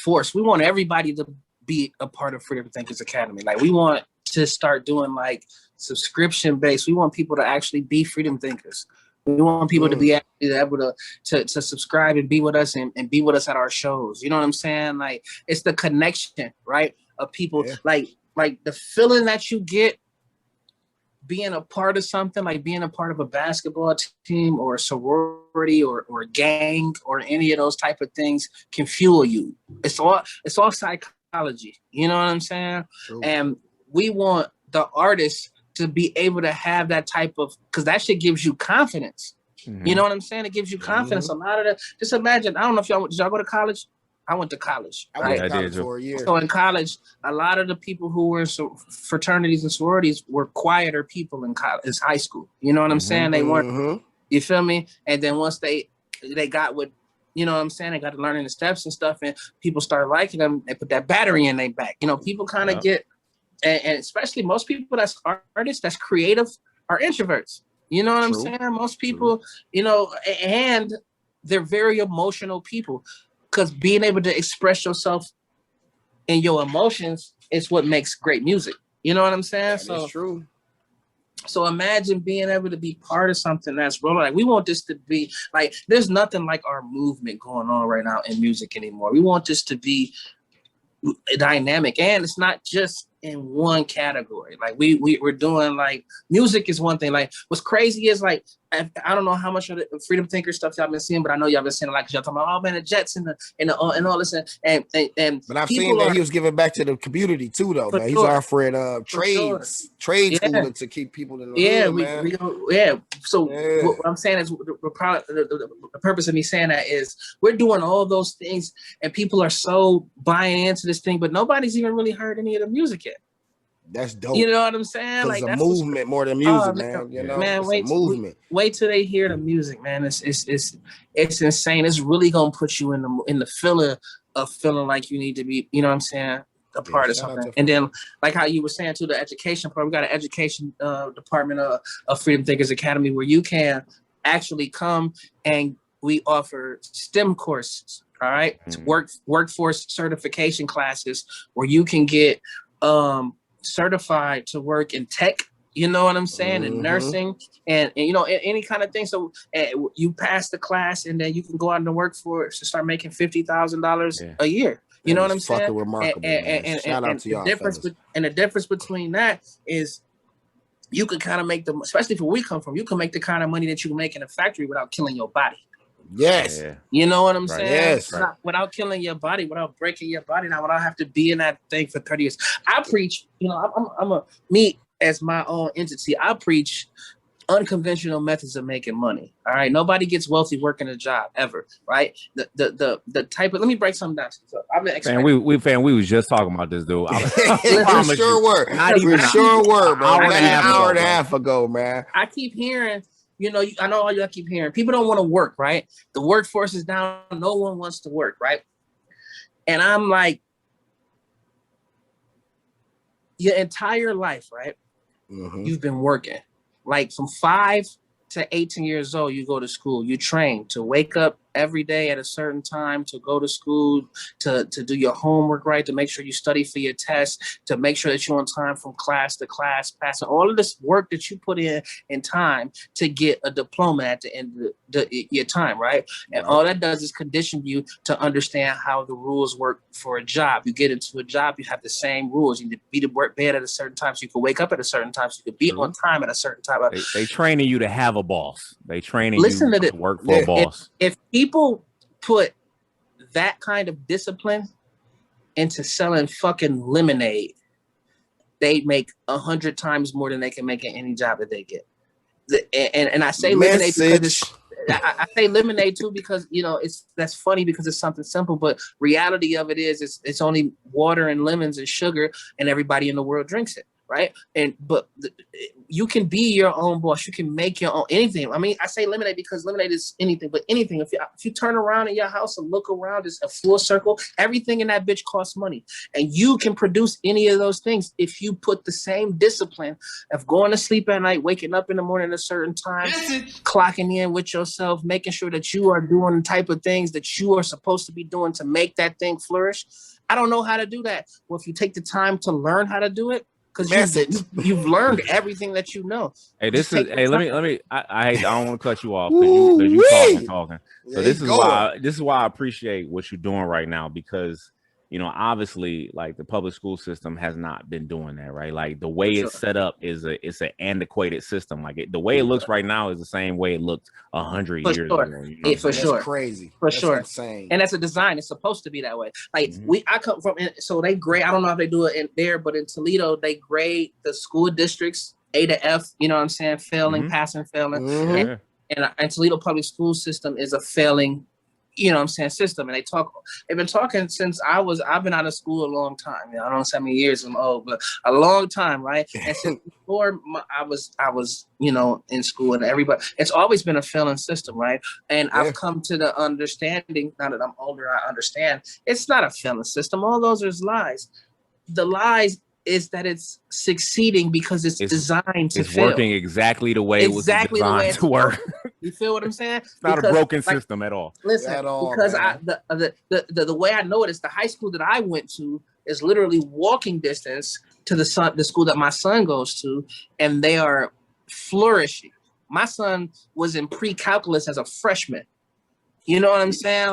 A: force. We want everybody to be a part of Freedom Thinkers Academy. Like, we want to start doing like subscription based. We want people to actually be freedom thinkers. We want people to be able to subscribe and be with us and be with us at our shows. You know what I'm saying? Like, it's the connection, right? Of people, like the feeling that you get being a part of something, like being a part of a basketball team or a sorority or a gang or any of those type of things can fuel you. It's all psychology. You know what I'm saying? True. And we want the artists to be able to have that type of, because that shit gives you confidence. Mm-hmm. You know what I'm saying? It gives you confidence. Mm-hmm. A lot of just imagine, I don't know if did y'all go to college? I went to college. Right?
B: I went to college for a year.
A: So in college, a lot of the people who were fraternities and sororities were quieter people in college, in high school. You know what I'm saying? They weren't, you feel me? And then once they got what, you know what I'm saying? They got to learning the steps and stuff, and people started liking them. They put that battery in their back. People kind of get, and especially most people that's artists, that's creative, are introverts. You know what I'm saying? Most people, and they're very emotional people. Because being able to express yourself and your emotions is what makes great music. You know what I'm saying?
B: That's true.
A: So imagine being able to be part of something that's real. Like, we want this to be like, there's nothing like our movement going on right now in music anymore. We want this to be dynamic, and it's not just in one category. Like, we're doing, like, music is one thing. Like, what's crazy is, like, I don't know how much of the freedom thinker stuff y'all been seeing, but I know y'all been seeing a lot, because y'all talking about, oh man, the Jets and all this, and
B: but I've seen that he was giving back to the community too, though, man. He's offering trade schooling to keep people in the hood, man.
A: So what I'm saying is, the purpose of me saying that is, we're doing all those things, and people are so buying into this thing, but nobody's even really heard any of the music yet.
B: That's dope.
A: You know what I'm saying?
B: Like, it's a movement more than music, man. Man,
A: wait,
B: it's a movement.
A: Wait till they hear the music, man. It's insane. It's really gonna put you in the feeling of feeling like you need to be, you know what I'm saying, a part of something. And then, like how you were saying too, the education part. We got an education department of Freedom Thinkers Academy, where you can actually come, and we offer STEM courses. All right, workforce certification classes where you can get certified to work in tech, you know what I'm saying, and nursing, and any kind of thing. So you pass the class, and then you can go out in the workforce to start making $50,000 a year. You know what I'm saying?
B: Remarkable. And shout out to y'all.
A: The difference between that is, you can kind of make especially where we come from, you can make the kind of money that you can make in a factory without killing your body.
B: Yes.
A: You know what I'm saying?
B: Yes.
A: Without killing your body, without breaking your body down, without have to be in that thing for 30 years. I preach, me as my own entity, I preach unconventional methods of making money. All right. Nobody gets wealthy working a job ever. Right. The type of, let me break something down. So I've been explaining.
C: We was just talking about this, dude.
B: For sure were. Not even sure were, bro. An hour and a half ago, man.
A: I keep hearing, I know all y'all keep hearing, people don't want to work, right? The workforce is down. No one wants to work, right? And I'm like, your entire life, right? You've been working. Like, from 5 to 18 years old, you go to school. You train to wake up every day at a certain time, to go to school, to do your homework right, to make sure you study for your tests, to make sure that you're on time from class to class, passing all of this work that you put in time to get a diploma at the end of your time, right? And all that does is condition you to understand how the rules work for a job. You get into a job, you have the same rules. You need to be to work bed at a certain time, so you can wake up at a certain time, so you can be on time at a certain time.
C: They training you to have a boss. They training you to work for a boss.
A: If people put that kind of discipline into selling fucking lemonade, they make 100 times more than they can make in any job that they get. And I say lemonade because I say lemonade too because that's funny because it's something simple, but reality of it is it's only water and lemons and sugar, and everybody in the world drinks it, right? But you can be your own boss. You can make your own anything. I mean, I say lemonade because lemonade is anything, but anything. If you turn around in your house and look around, it's a full circle. Everything in that bitch costs money, and you can produce any of those things if you put the same discipline of going to sleep at night, waking up in the morning at a certain time, clocking in with yourself, making sure that you are doing the type of things that you are supposed to be doing to make that thing flourish. I don't know how to do that. Well, if you take the time to learn how to do it, because you've learned everything that you know.
C: Hey, let me. I don't want to cut you off because you talking. So this is why I appreciate what you're doing right now, because obviously, like, the public school system has not been doing that, right? Like, the way it's set up it's an antiquated system. Like, the way it looks right now is the same way it looked 100 years ago.
A: For sure,
B: that's crazy,
A: for sure,
B: insane.
A: And that's a design. It's supposed to be that way. Like I come from, so they grade. I don't know if they do it in there, but in Toledo they grade the school districts A to F. You know what I'm saying? Failing, passing, failing, and Toledo public school system is a failing. You know what I'm saying, system. And they've been talking since I've been out of school a long time. I don't know how many years I'm old, but a long time, right? And since before I was in school, and everybody, it's always been a failing system, right? And I've come to the understanding, now that I'm older, I understand it's not a failing system. All those are lies. The lies is that it's succeeding because it's designed to fail.
C: It's working exactly the way it was designed to work.
A: You feel what I'm saying?
C: It's not a broken system at all.
A: Listen,
B: at all,
A: because
B: man.
A: The way I know it is the high school that I went to is literally walking distance to the school that my son goes to, and they are flourishing. My son was in pre-calculus as a freshman. You know what I'm saying?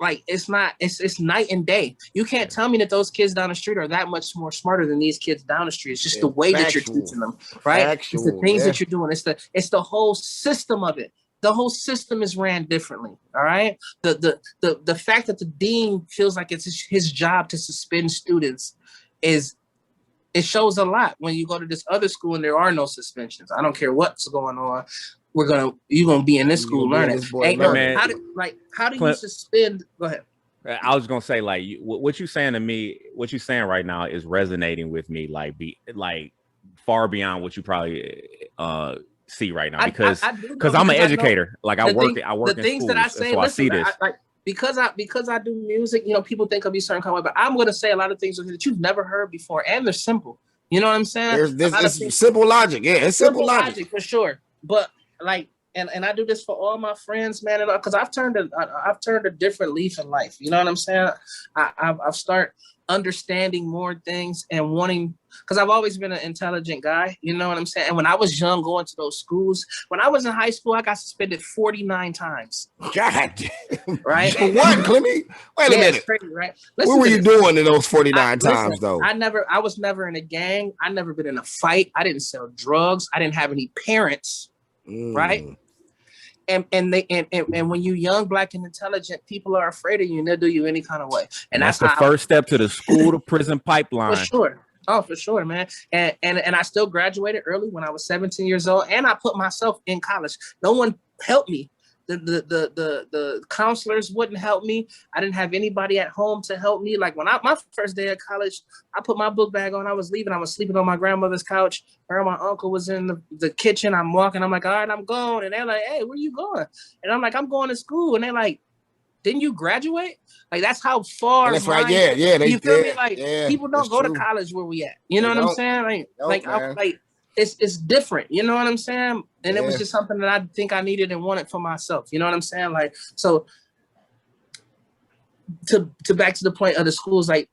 A: Like it's night and day. You can't tell me that those kids down the street are that much more smarter than these kids down the street. It's just the way that you're teaching them, right? It's the things that you're doing. It's the whole system of it. The whole system is ran differently. All right. The fact that the dean feels like it's his job to suspend students it shows a lot when you go to this other school and there are no suspensions. I don't care what's going on. You're gonna be in this school learning. How do you suspend? Go ahead.
C: I was gonna say, like, what you're saying to me, what you're saying right now is resonating with me, like far beyond what you probably see right now, because I'm an educator. I work in schools, so I see this.
A: Because I do music, people think of me certain kind of way, but I'm gonna say a lot of things that you've never heard before, and they're simple. You know what I'm saying?
B: It's simple logic. Yeah, it's simple logic
A: for sure. But and I do this for all my friends, man, because I've turned a different leaf in life. You know what I'm saying? I've started understanding more things and wanting, because I've always been an intelligent guy. You know what I'm saying? And when I was young, going to those schools, when I was in high school, I got suspended 49 times.
B: God damn.
A: Right?
B: For what, Clemmye? Wait a minute.
A: It's crazy, right?
B: What were you doing in those 49 times, though?
A: I was never in a gang. I never been in a fight. I didn't sell drugs. I didn't have any parents. Right. And when you're young, black, and intelligent, people are afraid of you and they'll do you any kind of way. And
C: that's the first step to the school to prison pipeline.
A: For sure. Oh, for sure, man. And I still graduated early when I was 17 years old, and I put myself in college. No one helped me. The counselors wouldn't help me. I didn't have anybody at home to help me. Like my first day of college, I put my book bag on. I was leaving. I was sleeping on my grandmother's couch. Her and my uncle was in the kitchen. I'm walking. I'm like, all right, I'm going. And they're like, hey, where you going? And I'm like, I'm going to school. And they're like, didn't you graduate? Like, that's how far.
B: That's right. Yeah.
A: You feel me? Like, people don't go to college where we at. You know what I'm saying? It's different. You know what I'm saying? And it was just something that I think I needed and wanted for myself. You know what I'm saying? Like, so to back to the point of the schools, like,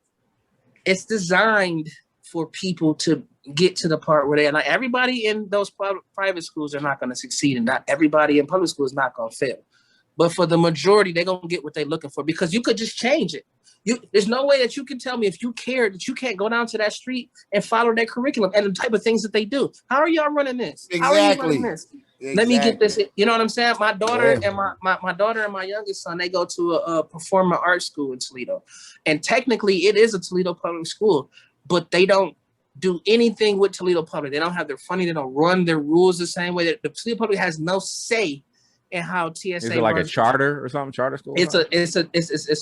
A: it's designed for people to get to the part where like, everybody in those private schools are not going to succeed, and not everybody in public school is not going to fail. But for the majority, they're going to get what they're looking for, because you could just change it. There's no way that you can tell me, if you care, that you can't go down to that street and follow their curriculum and the type of things that they do. How are y'all running this?
B: Exactly.
A: How are you running this? Exactly. Let me get this. You know what I'm saying? My daughter and my daughter and my youngest son, they go to a performing arts school in Toledo. And technically it is a Toledo public school, but they don't do anything with Toledo Public. They don't have their funding. They don't run their rules the same way. The Toledo Public has no say in how TSA
C: Is it like
A: runs.
C: a charter or something? Charter school?
A: It's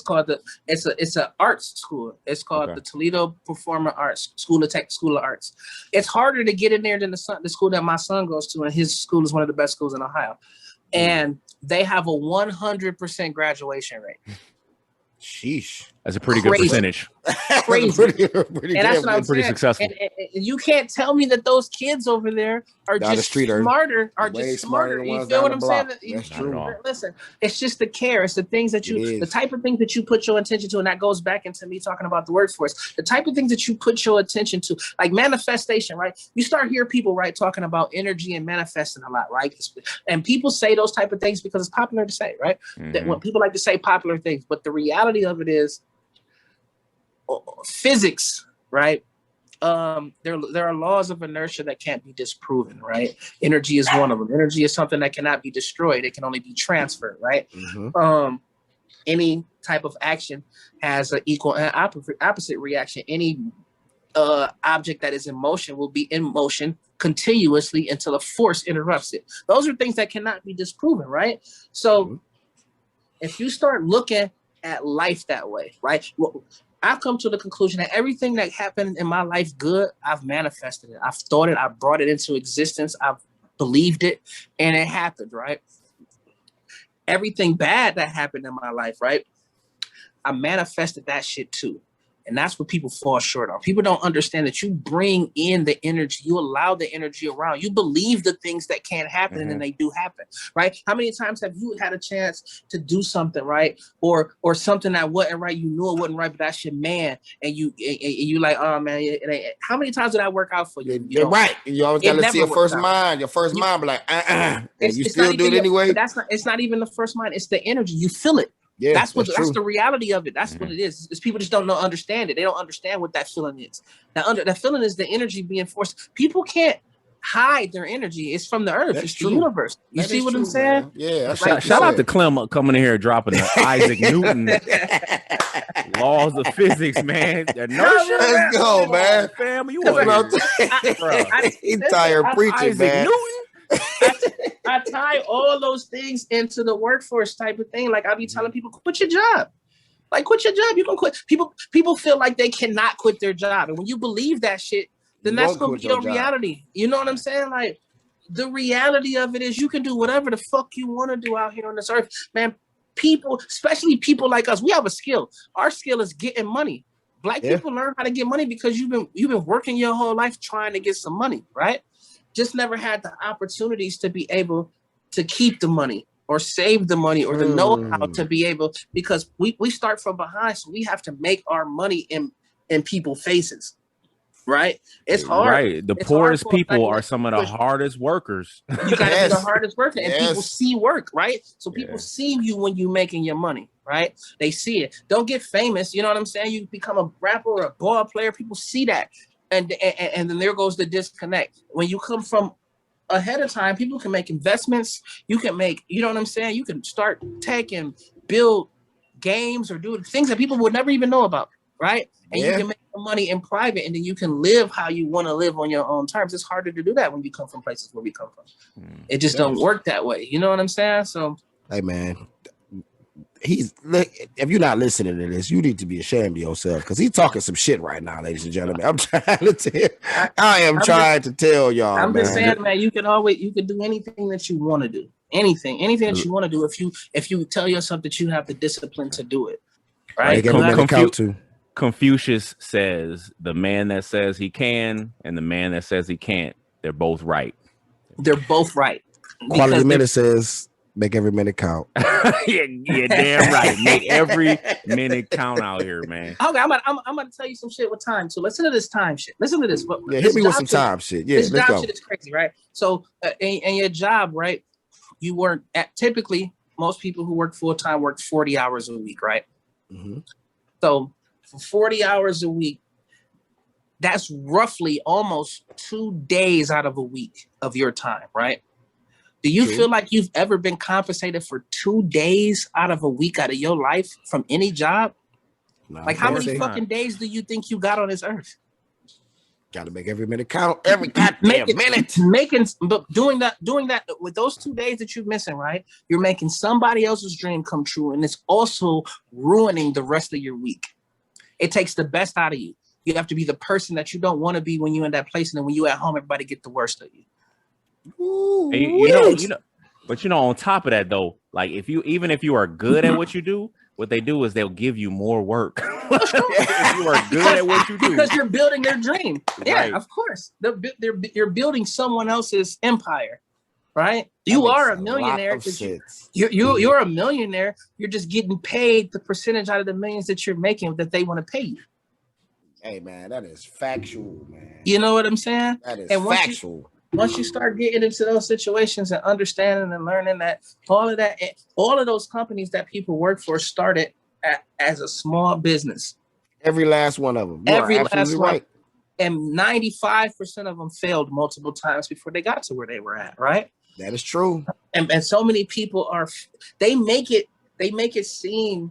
A: called it's an arts school. It's called the Toledo Performing Arts School of Arts. It's harder to get in there than the school that my son goes to, and his school is one of the best schools in Ohio. And they have a 100% graduation rate.
B: Sheesh.
C: That's a pretty good percentage.
A: Crazy.
B: pretty
A: And that's what I'm
C: pretty
A: saying.
C: successful.
A: And you can't tell me that those kids over there are just smarter. You feel what I'm saying?
B: That's true.
A: Listen, it's just the care. It's the things that the type of things that you put your attention to, and that goes back into me talking about the workforce. The type of things that you put your attention to, like manifestation, right? You start hearing people, right, talking about energy and manifesting a lot, right? And people say those type of things because it's popular to say, right? That when people like to say popular things, but the reality of it is, physics, right? There are laws of inertia that can't be disproven, right? Energy is one of them. Energy is something that cannot be destroyed. It can only be transferred, right? Any type of action has an equal and opposite reaction. Any object that is in motion will be in motion continuously until a force interrupts it. Those are things that cannot be disproven, right? So if you start looking at life that way, right? Well, I've come to the conclusion that everything that happened in my life good, I've manifested it. I've thought it. I've brought it into existence. I've believed it, and it happened, right? Everything bad that happened in my life, right? I manifested that shit too. And that's what people fall short on. People don't understand that you bring in the energy. You allow the energy around. You believe the things that can't happen, and then they do happen, right? How many times have you had a chance to do something, right? Or something that wasn't right. You knew it wasn't right, but that's your man. And you like, oh, man. How many times did that work out for you?
B: You're right. You always got to see your first mind. Your first mind be like, And you still do it anyway.
A: It's not even the first mind. It's the energy. You feel it.
B: Yeah,
A: that's the reality of it. That's what it is. It's people just don't understand it. They don't understand what that feeling is. That feeling is the energy being forced. People can't hide their energy. It's from the earth. It's the universe. You see what I'm saying?
B: Man. Yeah.
C: Shout out to Clemmye coming in here dropping the Isaac Newton laws of physics, man.
B: Let's go, man.
C: Family, you
B: entire preaching, man.
A: I tie all those things into the workforce type of thing. Like I be telling people, quit your job. Like quit your job. You can quit. People feel like they cannot quit their job, and when you believe that shit, then that's gonna be your reality. You know what I'm saying? Like the reality of it is, you can do whatever the fuck you want to do out here on this earth, man. People, especially people like us, we have a skill. Our skill is getting money. Black people learn how to get money because you've been working your whole life trying to get some money, right? Just never had the opportunities to be able to keep the money or save the money or the know-how to be able, because we start from behind, so we have to make our money in people's faces, right? It's hard.
C: Right. The poorest people are some of the hardest workers.
A: You gotta be the hardest worker, and people see work, right? So people see you when you're making your money, right? They see it. Don't get famous, you know what I'm saying? You become a rapper or a ball player, people see that. And then there goes the disconnect. When you come from ahead of time, people can make investments. You can make, you know what I'm saying? You can start tech and build games or do things that people would never even know about, right? And you can make money in private, and then you can live how you want to live on your own terms. It's harder to do that when you come from places where we come from. It just don't work that way. You know what I'm saying? So,
B: hey, man. If you're not listening to this, you need to be ashamed of yourself, because he's talking some shit right now, ladies and gentlemen. I'm trying to tell. I am trying to tell y'all.
A: I'm just saying, man. You can do anything that you want to do. Anything that you want to do. If you tell yourself that you have the discipline to do it, right?
C: Confucius says the man that says he can and the man that says he can't, they're both right.
A: They're both right.
B: Quality Minute says, make every minute count.
C: yeah, damn right. Make every minute count out here, man.
A: Okay, I'm gonna tell you some shit with time. So listen to this time shit. Listen to this.
B: Yeah, hit me with some time shit. Yeah,
A: this job shit is crazy, right? So in your job, right? You work typically most people who work full time work 40 hours a week, right? So for 40 hours a week, that's roughly almost 2 days out of a week of your time, right? Do you feel like you've ever been compensated for 2 days out of a week out of your life from any job?
B: No,
A: like how many fucking days do you think you got on this earth?
B: Got to make every minute count. Every goddamn minute.
A: But doing that with those 2 days that you're missing, right? You're making somebody else's dream come true, and it's also ruining the rest of your week. It takes the best out of you. You have to be the person that you don't want to be when you're in that place, and then when you at home, everybody get the worst of you.
C: Ooh, you know. But on top of that though, like if you are good at what you do, what they do is they'll give you more work. If you are good at what you do,
A: because you're building their dream. Yeah,
C: right.
A: Of course. You're building someone else's empire, right? You are a millionaire. You're a millionaire. You're just getting paid the percentage out of the millions that you're making that they want to pay you.
B: Hey man, that is factual, man.
A: You know what I'm saying?
B: That is
A: factual. Once you start getting into those situations and understanding and learning that all of those companies that people work for started as a small business.
B: Every last one of them.
A: Every last one. Right. And 95% of them failed multiple times before they got to where they were at, right?
B: That is true.
A: And so many people they make it seem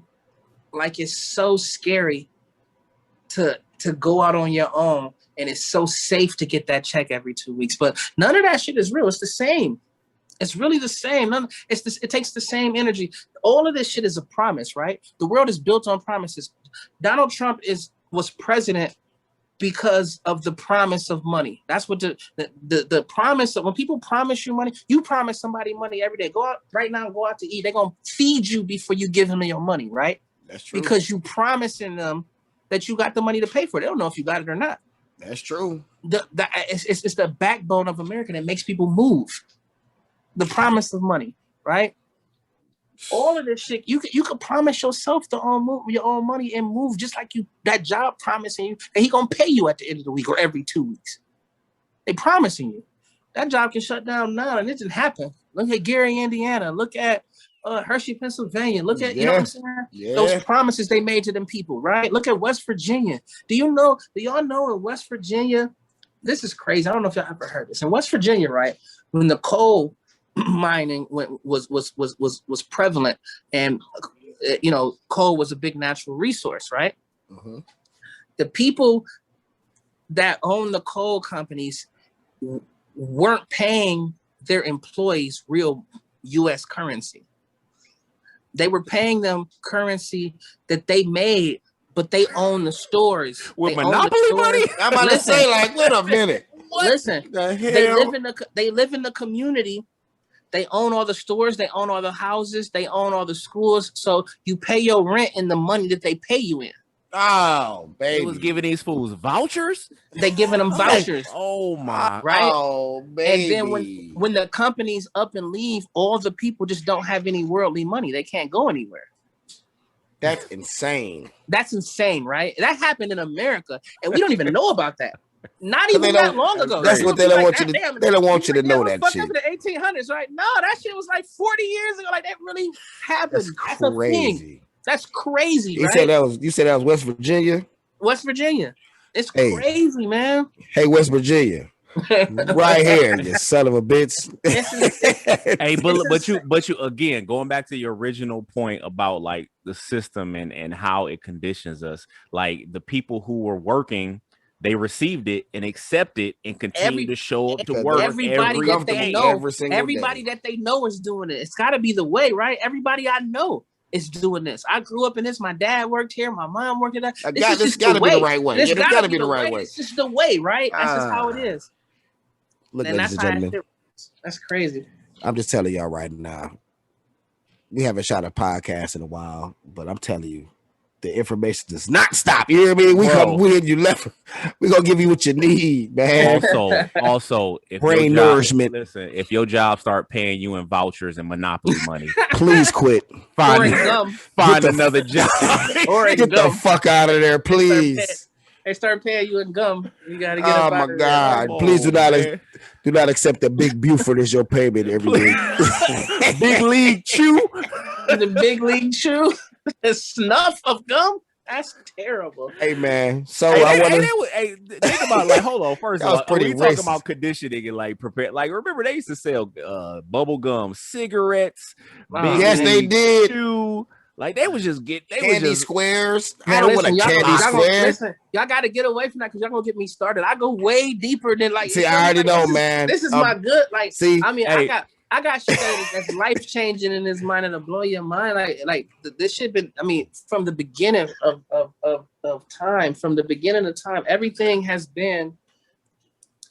A: like it's so scary to go out on your own. And it's so safe to get that check every 2 weeks. But none of that shit is real. It's the same. It's really the same. It takes the same energy. All of this shit is a promise, right? The world is built on promises. Donald Trump was president because of the promise of money. That's what the promise of, when people promise you money, you promise somebody money every day. Go out right now, go out to eat. They're going to feed you before you give them your money, right?
B: That's true.
A: Because you promising them that you got the money to pay for it. They don't know if you got it or not.
B: That's true.
A: It's the backbone of America that makes people move. The promise of money, right? All of this shit, you could promise yourself your own money and move just like that job promising you that he gonna pay you at the end of the week or every 2 weeks. They promising you. That job can shut down now, and it didn't happen. Look at Gary, Indiana. Look at Hershey, Pennsylvania. Look at, you know what I'm saying? Yeah. Those promises they made to them people, right? Look at West Virginia. Do y'all know in West Virginia, this is crazy. I don't know if y'all ever heard this. In West Virginia, right, when the coal mining was prevalent, and coal was a big natural resource, right? Mm-hmm. The people that own the coal companies weren't paying their employees real U.S. currency. They were paying them currency that they made, but they own the stores.
C: With monopoly money?
B: I'm about to say, like, wait a minute.
A: What? Listen, they live in the community. They own all the stores. They own all the houses. They own all the schools. So you pay your rent in the money that they pay you in.
B: Oh, baby.
C: They was giving these fools vouchers?
A: They giving them vouchers.
C: Oh, my.
A: Right?
B: Oh, baby.
A: And then when the companies up and leave, all the people just don't have any worldly money. They can't go anywhere.
B: That's insane.
A: That's insane, right? That happened in America, and we don't even know about that. Not even that long ago.
B: That's what they don't want you to. They don't want you to know that shit.
A: Up in the 1800s, right? No, that shit was like 40 years ago. Like that really happened.
B: That's crazy.
A: That's crazy.
B: You said that was West Virginia.
A: West Virginia. It's crazy, man.
B: Hey, West Virginia. Right here, you son of a bitch.
C: Hey, but you again, going back to your original point about like the system and how it conditions us, like the people who were working, they received it and accepted and continue to show up to work.
A: Everybody that they know is doing it. It's got to be the way, right? Everybody I know is doing this. I grew up in this. My dad worked here. My mom worked in that.
B: This got to be the right way. It's got to be the right way.
A: It's just the way, right? That's just how it is.
B: Look, ladies and gentlemen,
A: that's crazy.
B: I'm just telling y'all right now. We haven't shot a podcast in a while, but I'm telling you, the information does not stop. You hear me? We and you left. We're gonna give you what you need, man.
C: Also, if
B: brain nourishment.
C: Listen, if your job start paying you in vouchers and monopoly money,
B: please quit.
C: Find another job.
B: Get the fuck out of there, please.
A: They start paying you in gum. You gotta get up out of there.
B: God! Please do not accept the Big Buford as your payment every week. Big League Chew.
A: The Big League Chew. The snuff of gum. That's terrible.
B: Hey man, so
C: think about like, hold on. First of all,
B: pretty
C: talking about conditioning and like prepare. Like, remember they used to sell bubble gum, cigarettes.
B: Yes, they did.
C: Chew, Like they was just get
B: candy squares. I
A: Man,
B: don't want a
A: listen,
B: candy square.
A: listen, y'all got to get away from that because y'all gonna get me started. I go way deeper than like.
B: See, I already know, man.
A: This is my good. Like,
B: see,
A: I mean,
C: hey.
A: I got shit that's life changing in his mind and to blow your mind. Like this shit been. I mean, from the beginning of time, everything has been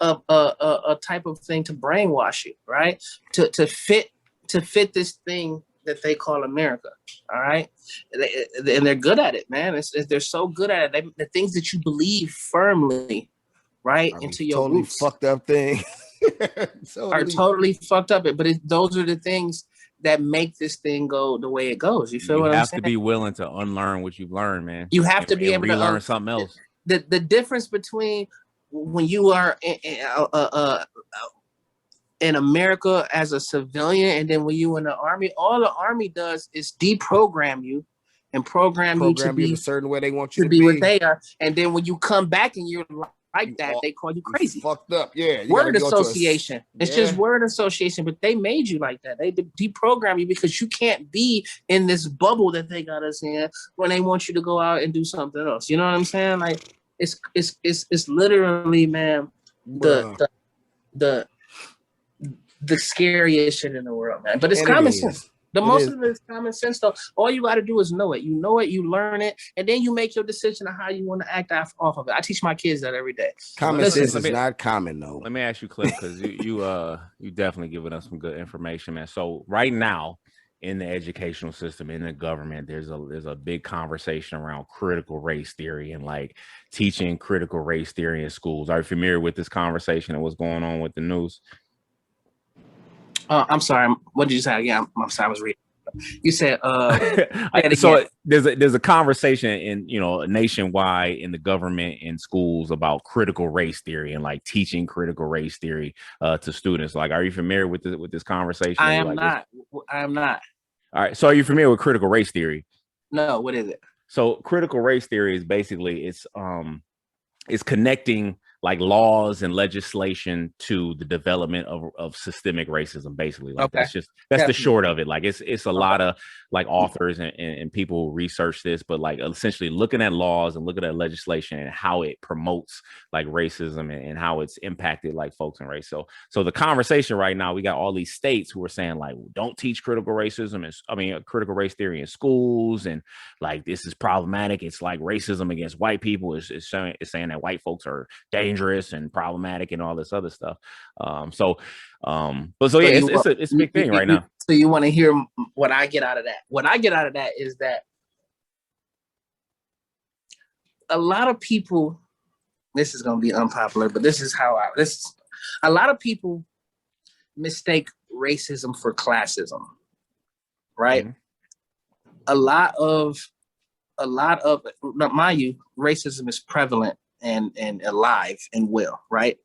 A: a type of thing to brainwash you, right? To fit this thing that they call America. All right, and they're good at it, man. They're so good at it. The things that you believe firmly, right, into your
B: totally
A: roots,
B: fucked up thing,
A: are totally fucked up. But those are the things that make this thing go the way it goes. You feel what I'm saying?
C: You have to be willing to unlearn what you've learned, man.
A: You have to be able to
C: relearn something else.
A: The difference between when you are in America as a civilian, and then when you in the army, all the army does is deprogram you and program you to be
B: a certain way they want you
A: to be what they are. And then when you come back and you're like that, they call you crazy.
B: Fucked up, yeah.
A: Word association. It's just word association, but they made you like that. They deprogram you because you can't be in this bubble that they got us in when they want you to go out and do something else. You know what I'm saying? Like it's literally, man, the scariest shit in the world, man. But it's common sense. Most of it is common sense, though. All you got to do is know it. You know it, you learn it, and then you make your decision on how you want to act off of it. I teach my kids that every day.
B: Common sense is not common, though.
C: Let me ask you, Cliff, because you definitely giving us some good information, man. So right now, in the educational system, in the government, there's a big conversation around critical race theory and like teaching critical race theory in schools. Are you familiar with this conversation and what's going on with the news?
A: I'm sorry. What did you say again? I'm sorry. I was reading. You said
C: so there's a conversation in nationwide in the government in schools about critical race theory and like teaching critical race theory to students. Like, are you familiar with this conversation?
A: I am not.
C: All right. So are you familiar with critical race theory?
A: No. What is it?
C: So critical race theory is basically it's connecting like laws and legislation to the development of systemic racism, basically. Like that's the short of it. Like it's a lot of like authors and people who research this, but like essentially looking at laws and looking at legislation and how it promotes like racism and how it's impacted like folks in race. So the conversation right now, we got all these states who are saying like, don't teach critical racism critical race theory in schools, and like this is problematic. It's like racism against white people. It's saying that white folks are dangerous and problematic and all this other stuff. It's a big thing right now.
A: So you want to hear what I get out of that? What I get out of that is that a lot of people, this is going to be unpopular, but this is how a lot of people mistake racism for classism, right? Mm-hmm. A lot of, mind you, racism is prevalent and alive and well, right?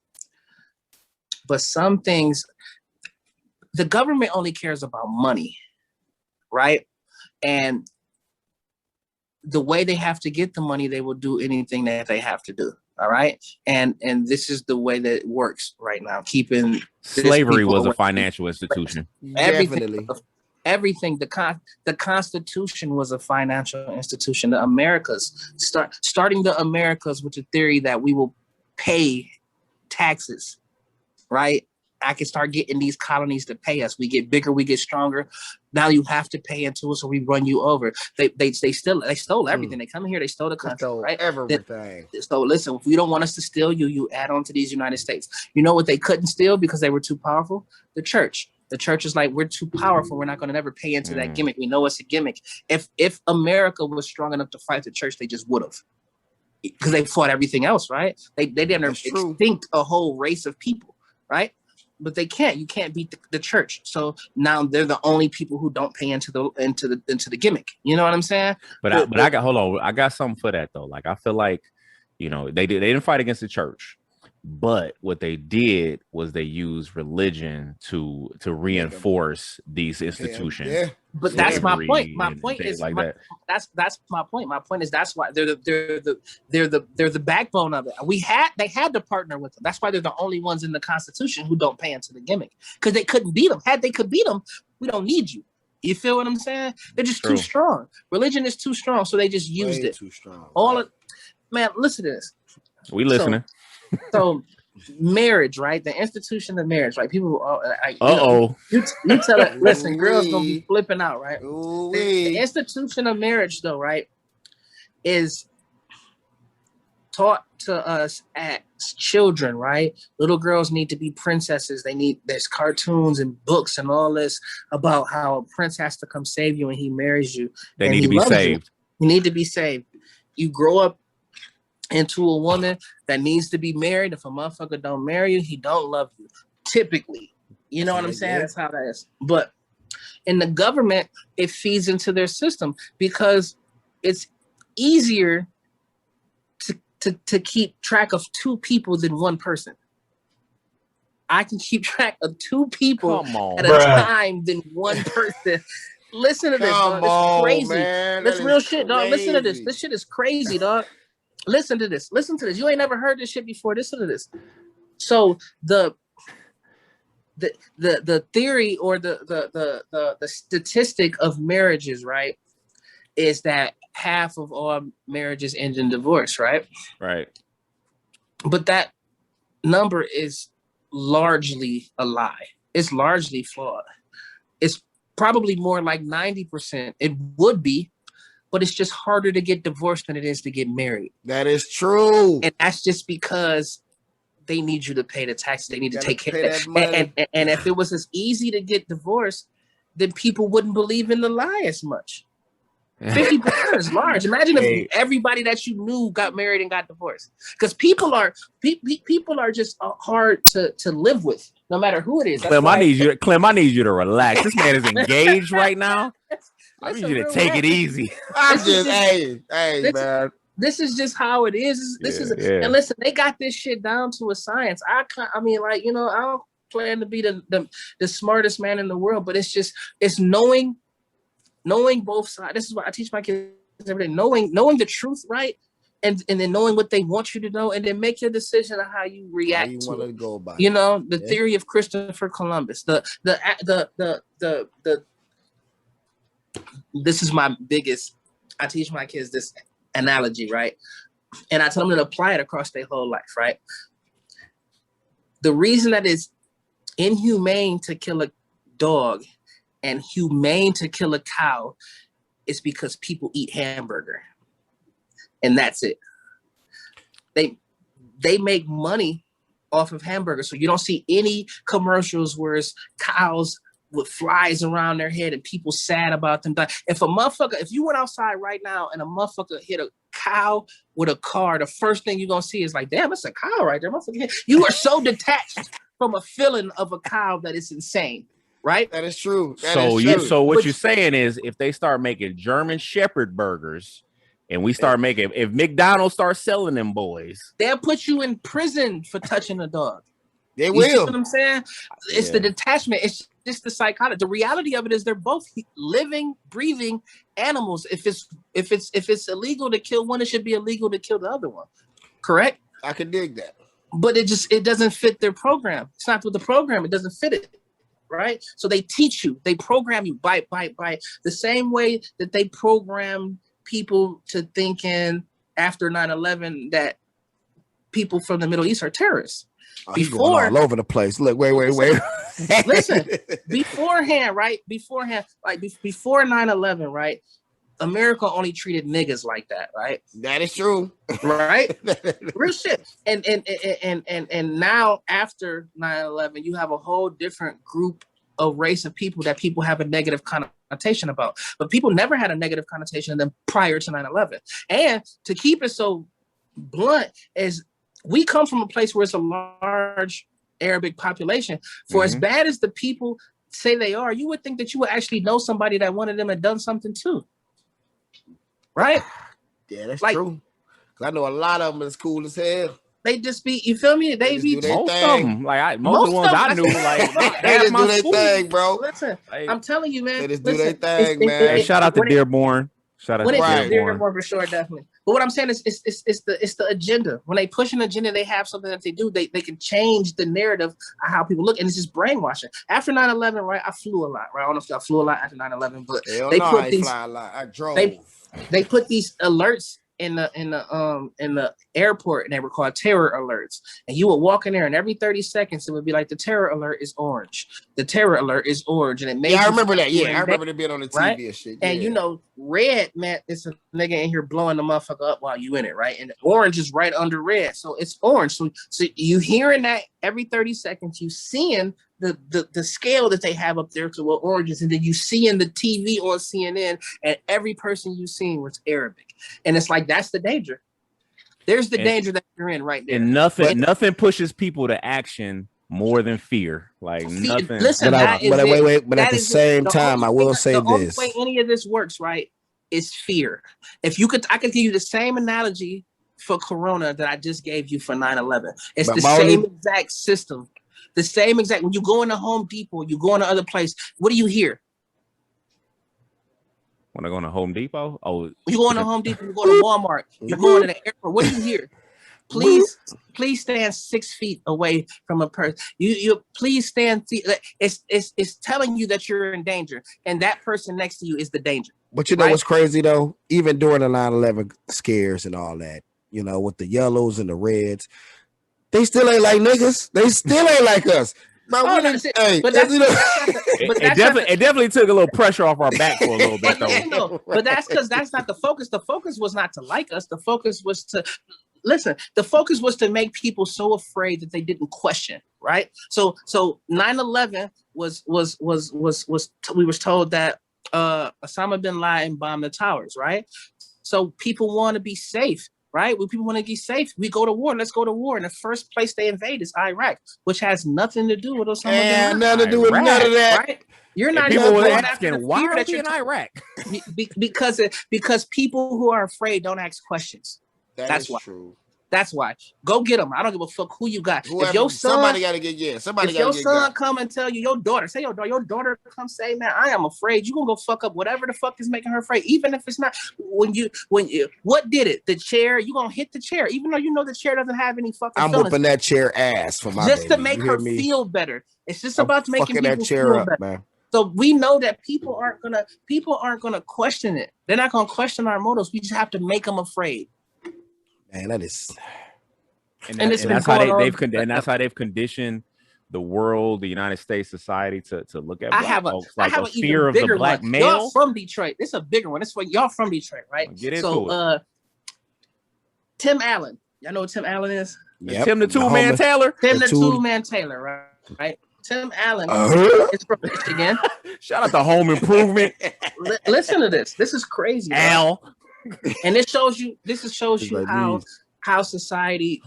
A: But some things, the government only cares about money, right? And the way they have to get the money, they will do anything that they have to do. All right. And this is the way that it works right now. Keeping
C: slavery was a financial institution.
A: Everything. The Constitution was a financial institution. The Americas, starting the Americas with the theory that we will pay taxes, right? I can start getting these colonies to pay us. We get bigger, we get stronger. Now you have to pay into us, or we run you over. They stole everything. They come in here, they stole the country, right?
B: Everything.
A: So listen, if you don't want us to steal you, you add on to these United States. You know what they couldn't steal because they were too powerful? The church. The church is like, we're too powerful. We're not going to never pay into that gimmick. We know it's a gimmick. If America was strong enough to fight the church, they just would have, because they fought everything else, right? They didn't extinct a whole race of people, right? But they can't. You can't beat the church. So now they're the only people who don't pay into the gimmick. You know what I'm saying?
C: But I got, hold on. I got something for that though. Like I feel like, they didn't fight against the church. But what they did was they used religion to reinforce these institutions.
A: Yeah. But that's my point. My point is that's my point. My point is that's why they're the backbone of it. They had to partner with them. That's why they're the only ones in the Constitution who don't pay into the gimmick, because they couldn't beat them. Had they could beat them, we don't need you. You feel what I'm saying? They're just
C: True.
A: too strong. Religion is too strong, so they just used
B: Way
A: it.
B: too strong.
A: All of man, listen to this.
C: We listening.
A: So marriage, right? The institution of marriage, right? People, you tell it. Listen, girls gonna be flipping out, right? The institution of marriage, though, right, is taught to us as children, right? Little girls need to be princesses. There's cartoons and books and all this about how a prince has to come save you and he marries you.
C: They need to be saved.
A: You need to be saved. You grow up into a woman that needs to be married. If a motherfucker don't marry you, he don't love you. Typically, you know what I'm saying? That's how that is. But in the government, it feeds into their system because it's easier to keep track of two people than one person. I can keep track of two people at a time than one person. Listen to this, dog. It's crazy. Man. That's real shit, dog. Listen to this. This shit is crazy, dog. Listen to this. Listen to this. You ain't never heard this shit before. Listen to this. So the theory or the statistic of marriages, right, is that half of all marriages end in divorce, right?
C: Right.
A: But that number is largely a lie. It's largely flawed. It's probably more like 90%. It would be, but it's just harder to get divorced than it is to get married.
B: That is true.
A: And that's just because they need you to pay the taxes. They need to take care of that. And if it was as easy to get divorced, then people wouldn't believe in the lie as much. 50% is large. Imagine if everybody that you knew got married and got divorced. Because people are just hard to live with, no matter who it is.
C: Clem, I need you to relax. This man is engaged right now. I need you to take it easy.
A: Man. This is just how it is. And listen, they got this shit down to a science. I don't plan to be the smartest man in the world, but it's knowing both sides. This is what I teach my kids every day. Knowing the truth, right? And then knowing what they want you to know, and then make your decision on how you react to it.
B: Go by.
A: The theory of Christopher Columbus. This is my biggest. I teach my kids this analogy, right? And I tell them to apply it across their whole life, right? The reason that it's inhumane to kill a dog and humane to kill a cow is because people eat hamburger. And that's it. They make money off of hamburgers. So you don't see any commercials where it's cows with flies around their head and people sad about them dying. If you went outside right now and a motherfucker hit a cow with a car, the first thing you're gonna see is like, damn, it's a cow right there. You are so detached from a feeling of a cow that it's insane, right?
B: That is true.
C: So what you're saying is, if they start making German Shepherd burgers, and we start making, if McDonald's starts selling them boys,
A: they'll put you in prison for touching a dog.
B: They will.
A: You see what I'm saying? It's the detachment. It's just the psychology. The reality of it is they're both living, breathing animals. If it's illegal to kill one, it should be illegal to kill the other one. Correct?
B: I can dig that.
A: But it doesn't fit their program. It's not with the program. It doesn't fit it. Right? So they teach you, they program you by the same way that they program people to thinking after 9/11 that people from the Middle East are terrorists.
B: Before, all over the place. Look, wait.
A: Listen, beforehand, right? Beforehand, like before 9/11, right? America only treated niggas like that, right?
B: That is true,
A: right? Real shit. And now after 9/11, you have a whole different group of race of people that people have a negative connotation about. But people never had a negative connotation of them prior to 9/11. And to keep it so blunt, is we come from a place where it's a large Arabic population. For as bad as the people say they are, you would think that you would actually know somebody that one of them had done something too. Right?
B: Yeah, that's true. Because I know a lot of them is cool as hell.
A: They just be, you feel me? They be
C: most of them. Like most of the ones I knew, like
B: they just do their thing, bro.
A: Listen, I'm telling you, man.
B: They just do their thing, man.
C: Hey, shout out to Dearborn. Shout out to
A: Dearborn for sure, definitely. But what I'm saying is, it's the agenda. When they push an agenda, they have something that they do. They can change the narrative of how people look, and it's just brainwashing. After 9/11, right? I flew a lot, right? I don't know if I flew a lot after 9/11, but they put these.
B: I drove.
A: They put these alerts in the airport, and they were called terror alerts. And you would walk in there, and every 30 seconds it would be like, the terror alert is orange. The terror alert is orange, and it made.
B: Yeah, I remember that. Yeah, I remember it being on the TV
A: right?
B: and shit. Yeah.
A: And you know, red meant it's a nigga in here blowing the motherfucker up while you in it, right? And orange is right under red, so it's orange. So you hearing that every 30 seconds, you seeing the scale that they have up there to what orange is, and then you see in the TV on CNN, and every person you seen was Arabic. And it's like, that's the danger. There's the danger that you're in right there.
C: And nothing pushes people to action more than fear. Like nothing.
A: Listen,
B: but at the same time, I will say this.
A: The only way any of this works, right, is fear. If you could, I could give you the same analogy for Corona that I just gave you for 9/11. It's the same exact system. The same exact. When you go into Home Depot, you go into other place, what do you hear?
C: When I go to Home Depot,
A: you go into Home Depot, you go to Walmart, you go into the airport. What do you hear? Please stand 6 feet away from a person. You please stand. It's telling you that you're in danger, and that person next to you is the danger.
B: But you know what's crazy though? Even during the 9/11 scares and all that, you know, with the yellows and the reds, they still ain't like niggas. They still ain't like us.
A: It
C: definitely took a little pressure off our back for a little bit, though.
A: But that's because that's not the focus. The focus was not to like us. The focus was to listen. The focus was to make people so afraid that they didn't question. Right. So 9/11 was we was told that Osama bin Laden bombed the towers. Right. So people want to be safe. Right? When people want to be safe, we go to war. Let's go to war. And the first place they invade is Iraq, which has nothing to do with Osama bin Laden.
B: Nothing to do with none of that.
A: Right? You're not
C: even
A: asking
C: why are you in Iraq?
A: because people who are afraid don't ask questions. That's why.
B: True.
A: That's why. Go get them. I don't give a fuck who you got.
B: Whoever,
A: if your son,
B: somebody got to get somebody.
A: If your son come and tell you, your daughter come say, man, I am afraid. You gonna go fuck up whatever the fuck is making her afraid, even if it's not. When you what did it? The chair. You gonna hit the chair, even though you know the chair doesn't have any fucking.
B: I'm whooping that chair ass for my
A: just
B: baby.
A: To make her feel better. It's just about making people
B: that chair
A: feel
B: up,
A: better. Man. So we know that people aren't gonna question it. They're not gonna question our motives. We just have to make them afraid.
B: Man, that is.
C: And that's how they've conditioned the world, the United States society to look at black folks like a fear of the black male.
A: Y'all from Detroit. This is a bigger one. This is for y'all from Detroit, right?
C: Get into it.
A: Tim Allen. Y'all know what Tim Allen is?
C: Yep. Tim the Two-Man Taylor?
A: Tim the Two-Man Taylor, right? Tim Allen is from Michigan.
C: Shout out to Home Improvement.
A: Listen to this. This is crazy.
C: Al.
A: And this shows you how society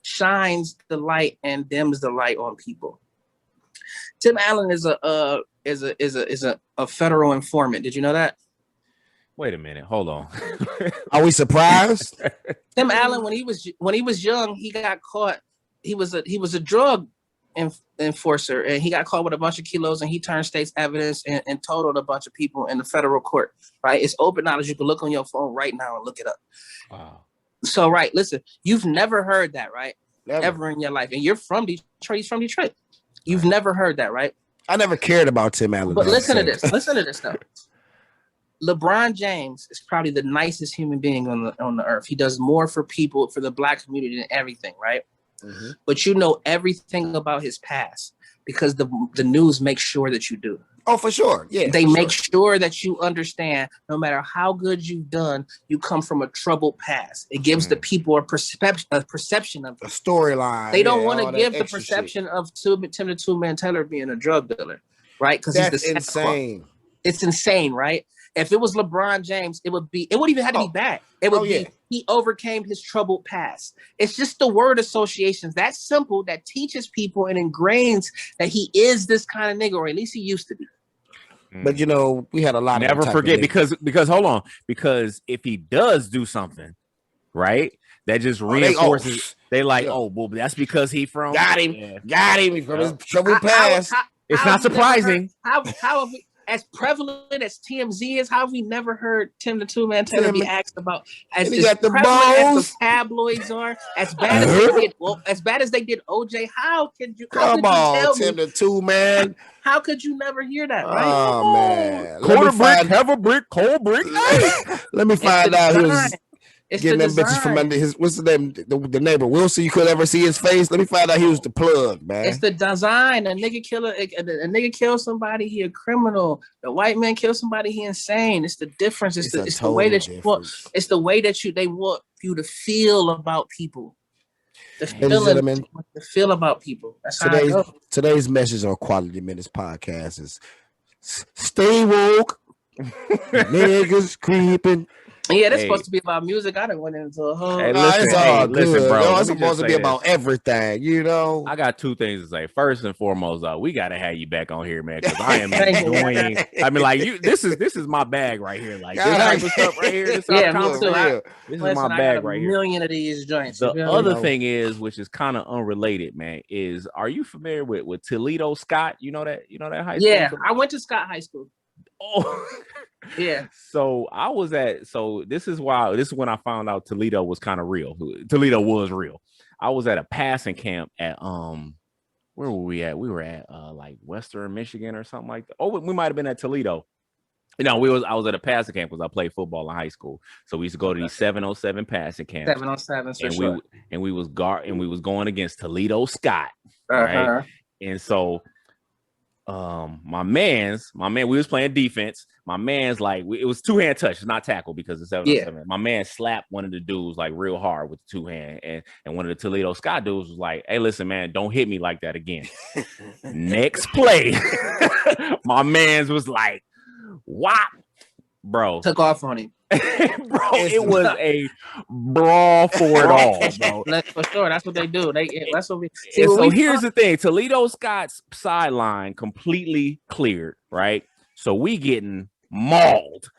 A: shines the light and dims the light on people. Tim Allen is a federal informant. Did you know that?
C: Wait a minute, hold on.
B: Are we surprised?
A: Tim Allen, when he was young, he got caught. He was a drug enforcer, and he got caught with a bunch of kilos, and he turned state's evidence and totaled a bunch of people in the federal court. Right? It's open knowledge. You can look on your phone right now and look it up.
C: Wow.
A: So, right, listen, you've never heard that, right?
B: Never.
A: Ever in your life. And you're from Detroit. He's from Detroit. You've never heard that, right?
B: I never cared about Tim Allen.
A: But listen to this. Listen to this, though. LeBron James is probably the nicest human being on the earth. He does more for people, for the black community than everything, right? Mm-hmm. But you know everything about his past because the news makes sure that you do.
B: Oh, for sure. Yeah.
A: They make sure that you understand no matter how good you've done, you come from a troubled past. It gives the people a perception of
B: a storyline.
A: They don't want to give the perception of Tim the Two-Man Taylor being a drug dealer, right? Because
B: that's insane.
A: It's insane, right? If it was LeBron James, it wouldn't even have to be bad. It would be he overcame his troubled past. It's just the word associations that simple that teaches people and ingrains that he is this kind of nigga, or at least he used to be.
B: But you know, we had a lot.
C: Never forget because hold on, because if he does do something, right, that just reinforces. Well, that's because he from
B: got him from his troubled past.
C: It's not surprising.
A: How have we? as prevalent as TMZ is, how have we never heard Tim the Two Man Taylor be asked about as prevalent as the tabloids are, as bad as they did OJ? How could you tell
B: Tim the Two Man?
A: How could you never hear that, right?
B: Oh man,
C: quarter brick, have a brick, cold brick.
B: Let me find out he was getting them
A: design.
B: bitches from under his, what's the name, the neighbor Wilson. You could ever see his face. Let me find out he was the plug, man.
A: It's the design. A nigga kill somebody, he a criminal. The white man kill somebody, he insane. It's the difference. It's the way that you want. It's the way that they want you to feel about people. The feel about people. That's how I go.
B: Today's message on Quality Minutes Podcast is stay woke. Niggas creeping.
A: Yeah, that's supposed to be about music. I done went into a whole.
C: Hey, listen, bro.
B: It's supposed to be about everything, you know.
C: I got two things to say. First and foremost, we gotta have you back on here, man, because I am enjoying. I mean, like this is my bag right here. Like this type of stuff right here. This is my bag right here.
A: A million of these joints.
C: The other thing is, which is kind of unrelated, man, is are you familiar with Toledo Scott? You know that high school?
A: Yeah, I went to Scott High School.
C: Oh.
A: Yeah.
C: So this is when I found out Toledo was kind of real. Toledo was real. I was at a passing camp at where were we at? We were at like Western Michigan or something like that. Oh, we might have been at Toledo. I was at a passing camp because I played football in high school. So we used to go to these 707 passing camps.
A: 707,
C: and we was going against Toledo Scott. Right? And so my man, we was playing defense. My man's like, it was two-hand touch, it's not tackle because it's 7-7. Yeah. My man slapped one of the dudes like real hard with the two hand, and one of the Toledo Scott dudes was like, "Hey, listen, man, don't hit me like that again." Next play, my man's was like, "Whop, bro!"
A: Took off on him.
C: Bro, it was a brawl for it all, bro.
A: For sure, that's what they do. That's what we.
C: So here's the thing: Toledo Scott's sideline completely cleared, right? So we getting mauled.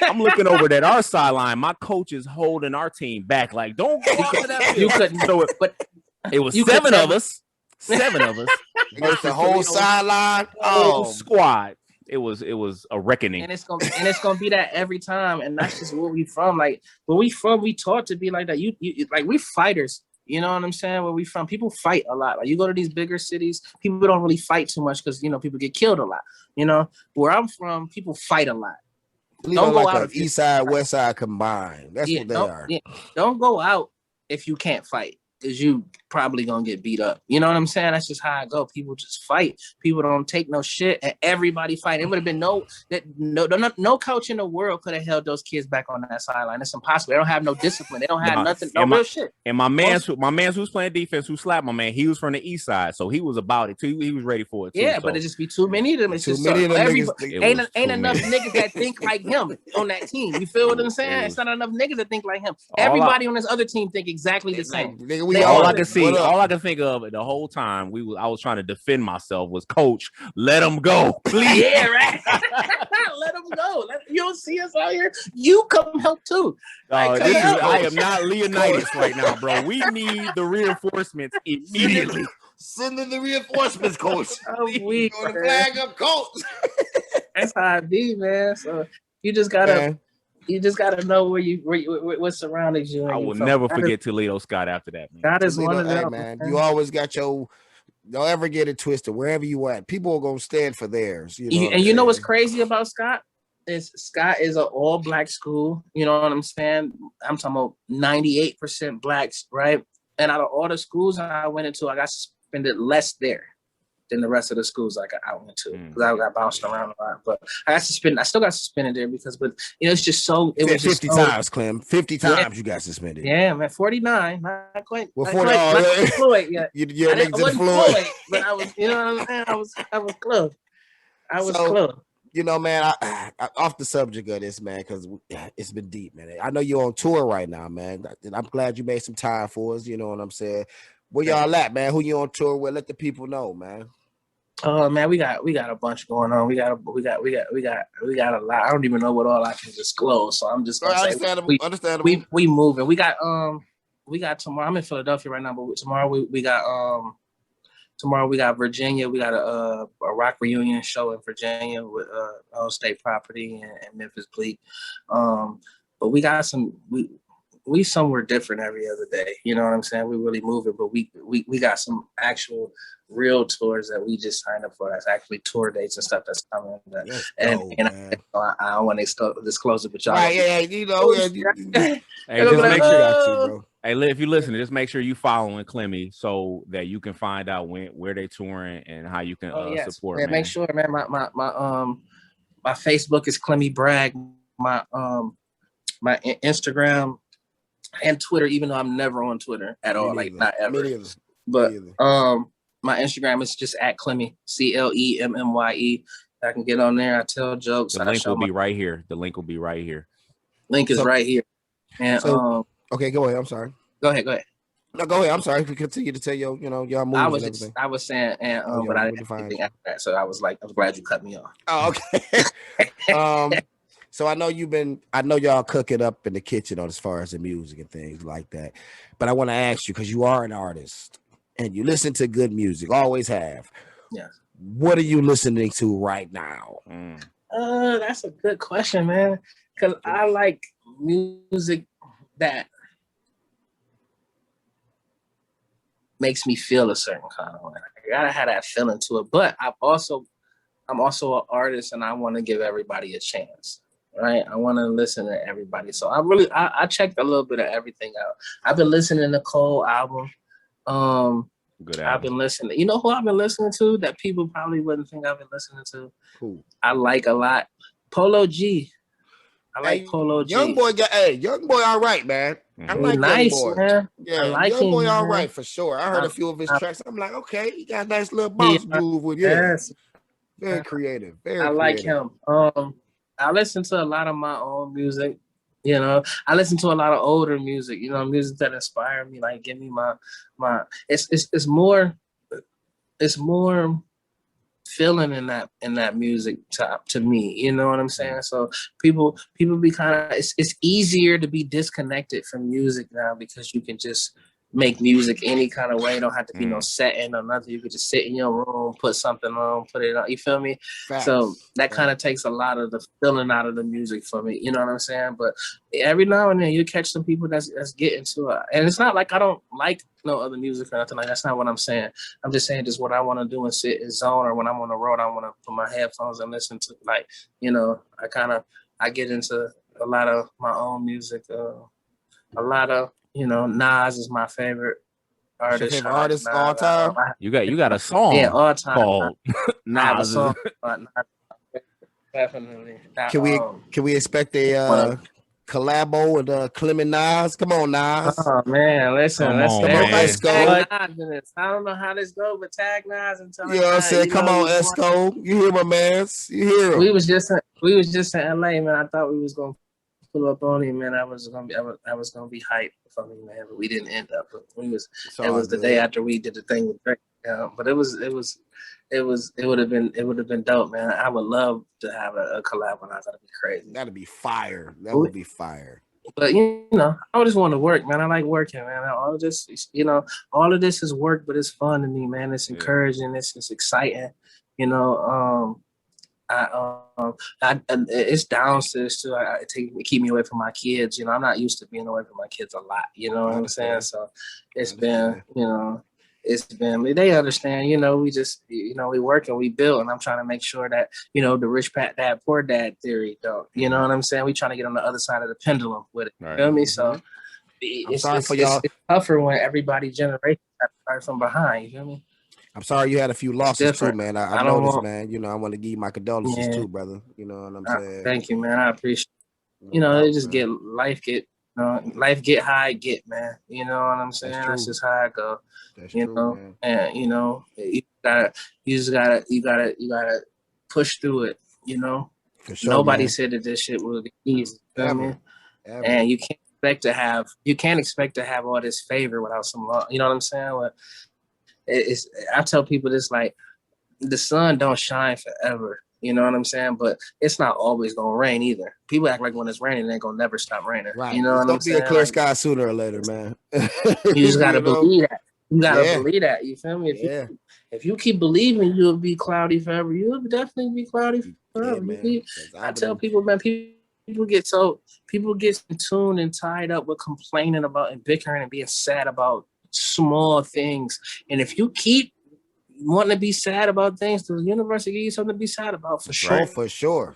C: I'm looking over at our sideline. My coach is holding our team back, like, "Don't go to that."
A: You couldn't do it, but
C: it was seven of us.
B: Versus the whole sideline,
C: squad. It was a reckoning,
A: and it's gonna be that every time, and that's just where we from. Like where we from, we taught to be like that. You like we fighters. You know what I'm saying? Where we from, people fight a lot. Like you go to these bigger cities, people don't really fight too much because people get killed a lot. Where I'm from, people fight a lot.
B: Don't go out if East Side, West Side combined. That's what they are.
A: Yeah. Don't go out if you can't fight, because you probably gonna get beat up. You know what I'm saying? That's just how I go. People just fight. People don't take no shit, and everybody fight. It would have been no coach in the world could have held those kids back on that sideline. It's impossible. They don't have no discipline. They don't have nothing. No real shit.
C: And my man who's playing defense, who slapped my man, he was from the East Side, so he was about it too. He was ready for it too.
A: Yeah, but it just be too many of them. It's just ain't enough niggas that think like him on that team. You feel what I'm saying? It's not enough niggas that think like him. Everybody on this other team think exactly the same.
C: All I can think of the whole time I was trying to defend myself was, "Coach, let him go, please."
A: Yeah, right. Let him go. You don't see us out here. You come help too.
C: I am not Leonidas right now, bro. We need the reinforcements immediately.
B: Send in the reinforcements, Coach.
A: We
B: gonna flag up, Coach.
A: That's how it be, man. So you just gotta. You just gotta know what surroundings you.
C: I will never forget Toledo Scott after that, man.
A: That is one of them,
B: man. You always got your. Don't ever get it twisted. Wherever you at, people are gonna stand for theirs.
A: You know what's crazy about Scott is Scott is an all black school. You know what I'm saying? I'm talking about 98% blacks, right? And out of all the schools I went into, I got suspended less there than the rest of the schools I went to, because I got bounced around a lot. But I got suspended. I still got suspended there it's just so. It was
B: 50 times, Clem. 50 times you got suspended.
A: Yeah, man. 49. Not quite.
B: Well, 40.
A: Not Floyd yet.
B: I wasn't
A: Floyd, but I was. You know what I'm saying? I was close. I was close.
B: Man, I off the subject of this, man, because it's been deep, man. I know you're on tour right now, man. I'm glad you made some time for us. You know what I'm saying? Where y'all at, man? Who you on tour with? Let the people know, man.
A: Oh man, we got a bunch going on. We got a lot. I don't even know what all I can disclose. So I'm just gonna say
B: understandable.
A: We moving. We got tomorrow. I'm in Philadelphia right now, but tomorrow we got tomorrow we got Virginia. We got a rock reunion show in Virginia with Old State Property and Memphis Bleak. But we got we somewhere different every other day. You know what I'm saying? We really moving, but we got some actual real tours that we just signed up for. That's actually tour dates and stuff that's coming. I don't want to disclose it, but y'all.
B: Right, yeah, you know.
C: Hey, just make sure, hey, if you listen, just make sure you following Clemmye so that you can find out where they touring and how you can support.
A: Man, make sure, man. My Facebook is Clemmye Bragg. My Instagram and Twitter, even though I'm never on Twitter at all, like not ever. But my Instagram is just at Clemmye, CLEMMYE. I can get on there. I tell jokes.
C: The link will be right here. The link will be right here.
A: Link is right here. And
B: okay, go ahead. I'm sorry.
A: Go ahead.
B: No, go ahead. I'm sorry. We continue to tell y'all moves and everything.
A: I was saying, but I didn't have anything after that. So I was glad you cut me off.
B: Oh, okay. So I know y'all cook it up in the kitchen as far as the music and things like that. But I want to ask you, because you are an artist and you listen to good music, always have.
A: Yes.
B: What are you listening to right now?
A: That's a good question, man. Because I like music that makes me feel a certain kind of way. I gotta have that feeling to it. But I'm also an artist, and I want to give everybody a chance. Right, I want to listen to everybody. So I checked a little bit of everything out. I've been listening to Cole album.
C: Good album.
A: I've been listening. You know who I've been listening to that people probably wouldn't think I've been listening to?
B: Who?
A: I like a lot. Polo G. I like Polo G.
B: Young boy, all right, man. I like
A: nice,
B: Young boy.
A: Man.
B: Yeah,
A: I like
B: Young boy,
A: him,
B: all
A: man.
B: right for sure. I heard a few of his tracks. I'm like, okay, he got a nice little bounce groove with you.
A: Yes.
B: Very creative.
A: I like him. I listen to a lot of my own music. You know, I listen to a lot of older music. You know, music that inspire me, like give me my. It's more feeling in that music to me. You know what I'm saying? So people be kind of. It's easier to be disconnected from music now because you can just make music any kind of way. It don't have to be no setting or nothing. You could just sit in your room, put something on, put it on. You feel me?
B: Facts.
A: So that kind of takes a lot of the feeling out of the music for me. You know what I'm saying? But every now and then you catch some people that's getting to it. And it's not like I don't like no other music or nothing like that. That's not what I'm saying. I'm just saying just what I want to do and sit in zone, or when I'm on the road, I want to put my headphones and listen to, like, you know, I get into a lot of my own music, a lot of, you know, Nas is my favorite artist.
B: Your favorite artist all time?
C: You got a song
A: all time
C: called
A: Nas. Definitely.
B: Can we expect a collabo with Clemmye Nas? Come on, Nas.
A: Oh man, listen, let's
B: go.
A: I don't know how this goes, but tag Nas and tell him.
B: You know what I'm saying? Come on, Esco. You hear my mans? You hear him?
A: We was just in LA, man. I thought we was gonna pull up on him, man. I was gonna be hyped for me, man, but we didn't end up. But it was the day after we did the thing with Drake. But it would have been dope, man. I would love to have a collab with us. That'd be crazy.
B: That'd be fire. That would be fire.
A: But you know, I just want to work, man. I like working, man. All of this, you know, all of this is work, but it's fun to me, man. It's encouraging. It's exciting. You know, it's downstairs too. Keep me away from my kids. You know, I'm not used to being away from my kids a lot. You know what I'm saying? So it's been, you know, they understand. You know, we just, you know, we work and we build, and I'm trying to make sure that, you know, the rich dad, poor dad theory don't. You know what I'm saying? We trying to get on the other side of the pendulum with it. Right. You feel me? So it's tougher when everybody generation starts from behind. You feel me?
B: I'm sorry you had a few losses too, man. I noticed, man. You know, I want to give you my condolences too, brother. You know what I'm saying?
A: Thank you, man. I appreciate it. You know, they just life get high, man. You know what I'm saying? That's just how I go. That's you true, know, man. And you know, you gotta push through it. You know, for sure, nobody said that this shit would be easy. Ever. And you can't expect to have all this favor without some law. You know what I'm saying? I tell people this, like, the sun don't shine forever. You know what I'm saying? But it's not always gonna rain either. People act like when it's raining, it ain't gonna never stop raining.
B: Right.
A: You know what I'm saying?
B: It's gonna be a clear sky sooner or later, man.
A: You just gotta believe that. You gotta
B: Yeah.
A: believe that. You feel me?
B: Yeah.
A: If you keep believing you'll be cloudy forever, you'll definitely be cloudy forever.
B: Yeah, man.
A: I tell people, man, people get in tune and tied up with complaining about and bickering and being sad about small things. And if you keep wanting to be sad about things, the universe will give you something to be sad about for sure.
B: Oh, for sure.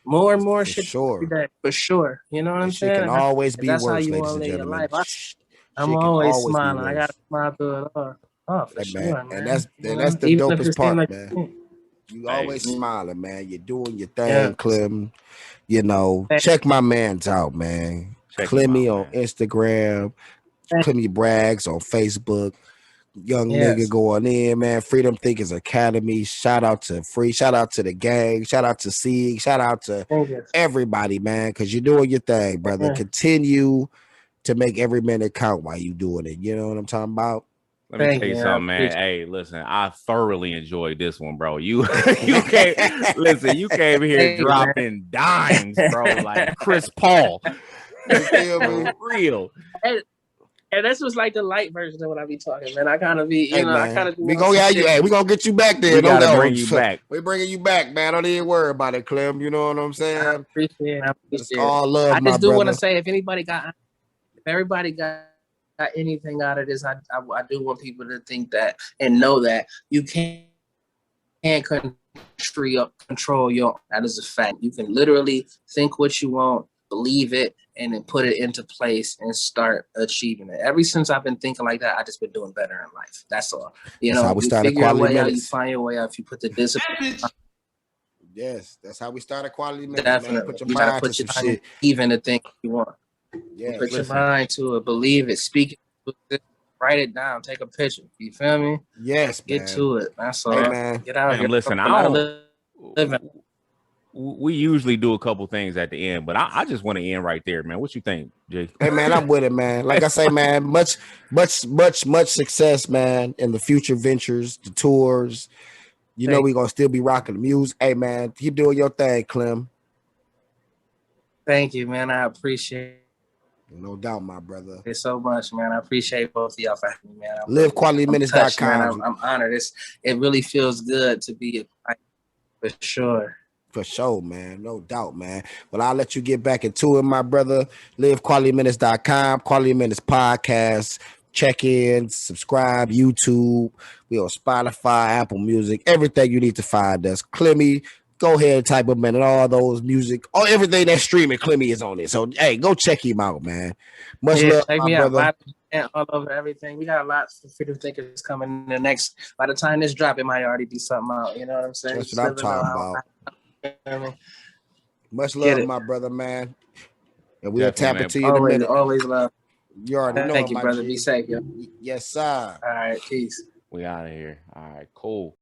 A: More and more
B: For
A: shit
B: sure.
A: every day, for sure. You know what I'm
B: Shit
A: saying?
B: can always be
A: That's how
B: worse,
A: you
B: ladies
A: want to
B: and
A: live your
B: gentlemen.
A: life. I'm
B: Shit can
A: always
B: always be
A: smiling. I
B: worse.
A: gotta smile through it all. Oh, for
B: Hey,
A: sure, man.
B: And that's the
A: Even if
B: dopest
A: it seems
B: part,
A: like
B: man. You always
A: Hey.
B: smiling, man. You're doing your thing,
A: Yeah.
B: Clem. You know, check my man's out, man.
C: Check him
B: Clemmye
C: out,
B: on Instagram,
A: Thank-
B: Clemmye Brags on Facebook. Young
A: Yes.
B: nigga going in, man. Freedom Thinkers Academy. Shout out to Free. Shout out to the gang. Shout out to Sieg. Shout out to
A: Thank you.
B: everybody, man, because you're doing your thing, brother.
A: Yeah.
B: Continue to make every minute count while you doing it. You know what I'm talking about?
C: Let me
A: Thank
C: tell you
A: you,
C: something,
A: I
C: man. Hey, listen, I thoroughly enjoyed this one, bro. You came here
A: Thank you,
C: dropping dimes, bro, like Chris Paul.
B: You feel me?
C: For real.
A: And this was like the light version of what I be talking, man. I kind of be,
B: Hey,
A: I
B: man,
A: kind of.
B: we gonna have you. Hey, we gonna get you back there.
C: We
B: Don't
C: gotta
B: go.
C: bring you back.
B: We bringing you back, man. Don't even worry about it, Clem. You know what I'm
A: I
B: saying?
A: appreciate it.
B: It's all love,
A: I
B: my
A: just do want
B: brother.
A: to say, if everybody got anything out of this, I do want people to think that and know that you can't control your. That is a fact. You can literally think what you want, believe it, and then put it into place and start achieving it. Ever since I've been thinking like that, I just been doing better in life. That's all. You
B: That's
A: know,
B: how we
A: you
B: started
A: figure your
B: Quality
A: way out, you
B: Minutes.
A: find your way out. If you put the discipline.
B: Yes, that's how we started Quality Minutes, man.
A: Definitely.
B: Put your
A: You gotta
B: mind to
A: put
B: some
A: your
B: shit.
A: mind even the thing you want.
B: Yes,
A: Put your
C: listen.
A: mind to it, believe it, speak it, write it down, take a picture. You feel me?
B: yes,
A: Get
B: man.
A: to it. That's all.
B: Hey, man.
A: Get out
C: Damn,
A: here.
C: listen,
A: Come
C: I
A: out,
C: don't.
A: live.
C: We usually do a couple things at the end, but I just want to end right there, man. What you think, Jay?
B: Hey, man, I'm with it, man. Like I say, man, much success, man, in the future ventures, the tours. You know, we gonna still be rocking the music. Hey, man, keep doing your thing, Clem.
A: Thank you, man. I appreciate
B: No doubt, my brother.
A: it so much, man. I appreciate both of y'all for having me, man.
B: LiveQualityMinutes.com.
A: I'm honored. It really feels good to be for sure.
B: For sure, man. No doubt, man. Well, I'll let you get back into it, my brother. LiveQualityMinutes.com, Quality Minutes Podcast. Check in, subscribe, YouTube. We on Spotify, Apple Music, everything you need to find us. Clemmye, go ahead and type him in and all those music, everything that's streaming, Clemmye is on it. So, hey, go check him out, man. Much love,
A: check
B: my
A: me
B: brother.
A: out. All over everything. We got a lot for Freedom Thinkers coming in the next. By the time this drop, it might already be something out. You know what I'm saying?
B: That's what I'm talking about. Much love, my brother, man. And we'll tap into you in a minute.
A: Always love.
B: You already know.
A: Thank you,
B: my
A: brother.
B: G.
A: Be safe, yo.
B: Yes, sir.
A: All right, peace.
C: We out of here. All right, cool.